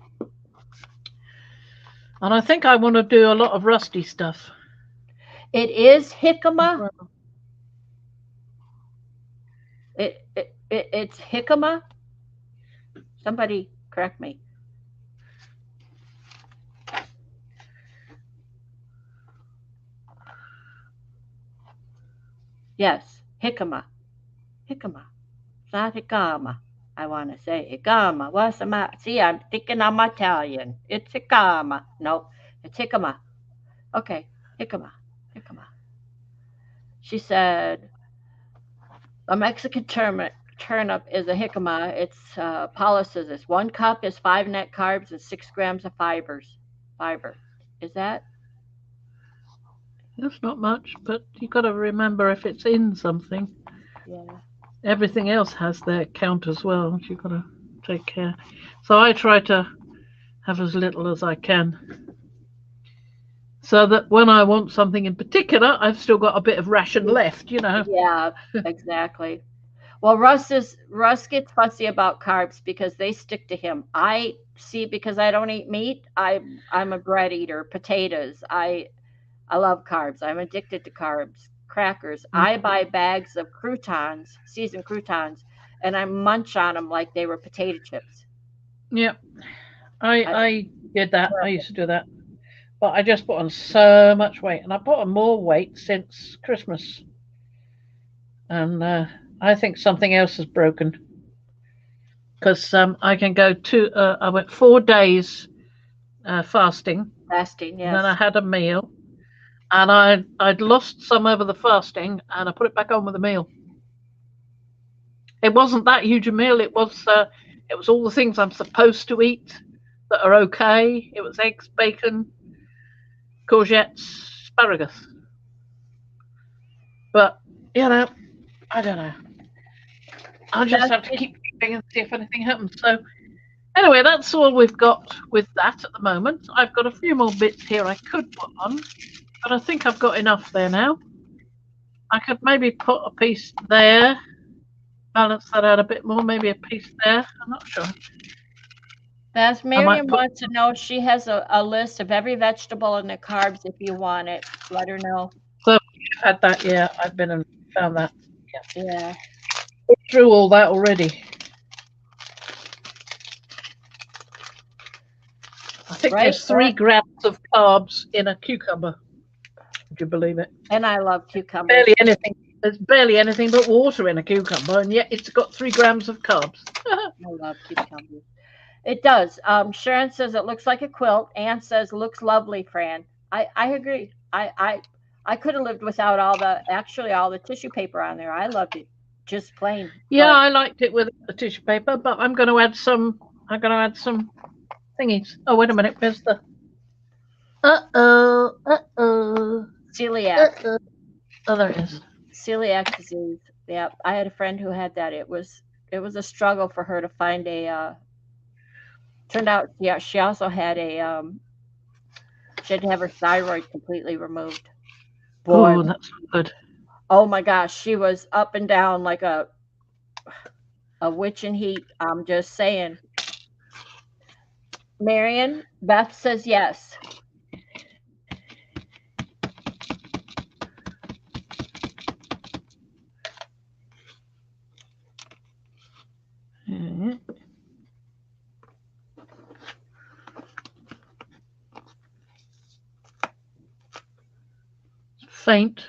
And I think I want to do a lot of rusty stuff. It is jicama. It's jicama. Somebody correct me. Yes, jicama. Jicama. It's not jicama. I want to say jicama. What's the matter? See, I'm thinking I'm Italian. It's jicama. Nope, it's jicama. Okay, jicama. Jicama. She said, a Mexican turnip is a jicama. It's Paula says this. 1 cup is 5 net carbs and 6 grams of fiber. Is that? That's not much, but you've got to remember if it's in something. Yeah. Everything else has their count as well. You've got to take care. So I try to have as little as I can, so that when I want something in particular, I've still got a bit of ration left, you know. Yeah, exactly. Well, Russ gets fussy about carbs because they stick to him. I see, because I don't eat meat. I'm a bread eater. Potatoes. I love carbs. I'm addicted to carbs. Crackers. I buy bags of croutons, seasoned croutons, and I munch on them like they were potato chips. Yeah, I did that. I used to do that, but I just put on so much weight, and I put on more weight since Christmas, and I think something else is broken, because I can go I went 4 days fasting. Fasting, yes. And then I had a meal, and I'd lost some over the fasting, and I put it back on with a meal. It wasn't that huge a meal. It was all the things I'm supposed to eat that are okay. It was eggs, bacon, courgettes, asparagus. But you know, I don't know. I'll just have to keep eating and see if anything happens. So anyway, that's all we've got with that at the moment. I've got a few more bits here I could put on, but I think I've got enough there now. I could maybe put a piece there, balance that out a bit more, maybe a piece there. I'm not sure. As Miriam wants to know, she has a list of every vegetable and the carbs. If you want it, let her know. So you've had that, yeah. I've been and found that. Yeah. Put through all that already. I think there's 3 grams of carbs in a cucumber. Would you believe it? And I love cucumbers. Barely anything. There's barely anything but water in a cucumber, and yet it's got 3 grams of carbs. I love cucumbers. It does. Sharon says it looks like a quilt. Anne says looks lovely, Fran. I agree. I could have lived without all the tissue paper on there. I loved it, just plain. Yeah, I liked it with the tissue paper, but I'm going to add some. I'm going to add some thingies. Oh, wait a minute. Where's the? Celiac. Oh, there it is. Celiac disease. Yeah, I had a friend who had that. It was a struggle for her to find a. Turned out, yeah, she also had she had to have her thyroid completely removed. Boy, oh, that's good. Oh my gosh, she was up and down like a witch in heat. I'm just saying. Marion, Beth says yes. Mm-hmm. Faint.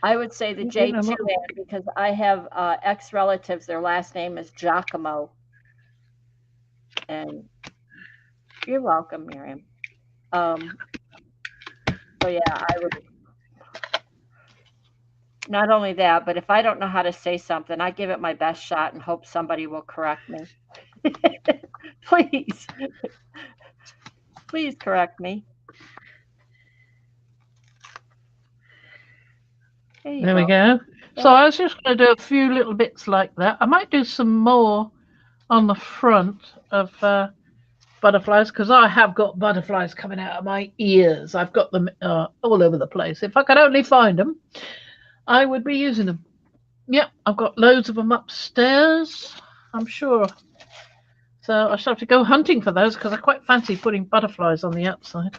I would say the J too, because I have ex-relatives. Their last name is Giacomo. And you're welcome, Miriam. So yeah, I would. not only that, but if I don't know how to say something, I give it my best shot and hope somebody will correct me. Please. Please correct me. There we go. So I was just going to do a few little bits like that. I might do some more on the front of butterflies, because I have got butterflies coming out of my ears. I've got them all over the place. If I could only find them, I would be using them. Yep, I've got loads of them upstairs, I'm sure. So I shall have to go hunting for those, because I quite fancy putting butterflies on the outside.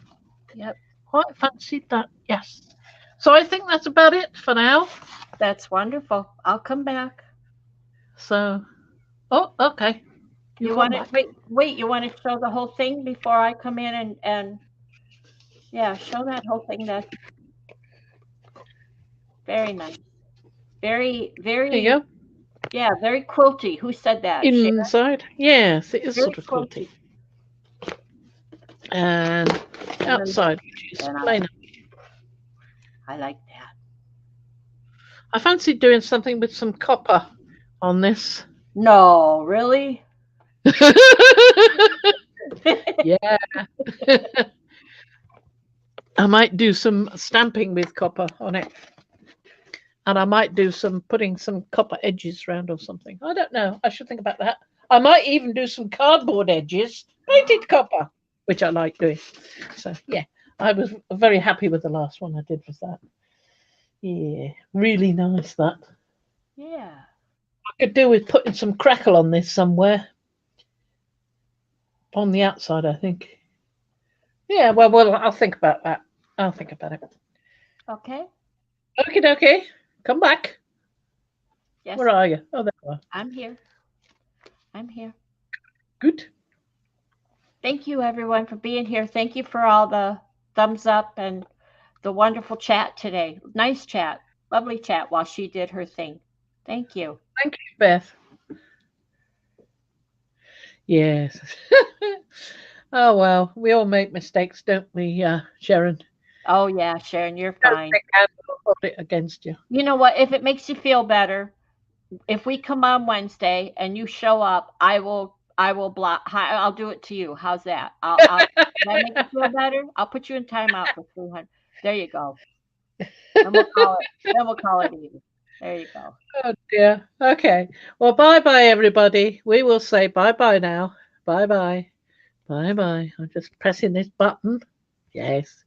Yep. Quite fancied that, yes. So I think that's about it for now. That's wonderful. I'll come back. So, oh, okay. You want to wait? You want to show the whole thing before I come in and yeah, show that whole thing. That's very nice. Very. There you go. Yeah, very quilty. Who said that? Inside, Sharon? Yes, it is very sort of quilty. And outside, which is plainer. I like that. I fancy doing something with some copper on this. No, really? Yeah. I might do some stamping with copper on it. And I might do putting some copper edges around or something. I don't know. I should think about that. I might even do some cardboard edges painted copper, which I like doing. So, yeah, I was very happy with the last one I did with that. Yeah, really nice that. Yeah. I could do with putting some crackle on this somewhere. On the outside, I think. Yeah, well, I'll think about that. I'll think about it. Okay. Okay. Come back. Yes. Where are you? Oh, there you are. I'm here. Good. Thank you, everyone, for being here. Thank you for all the thumbs up and the wonderful chat today. Nice chat. Lovely chat while she did her thing. Thank you. Thank you, Beth. Yes. Oh, well, we all make mistakes, don't we, Sharon? Oh, yeah, Sharon, you're fine. I'll hold it against you. You know what? If it makes you feel better, if we come on Wednesday and you show up, I will block. I'll do it to you. How's that? That make you feel better? I'll put you in timeout for 300. There you go. And we'll call it even. There you go. Oh dear. Okay. Well, bye-bye, everybody. We will say bye-bye now. Bye-bye. Bye-bye. I'm just pressing this button. Yes.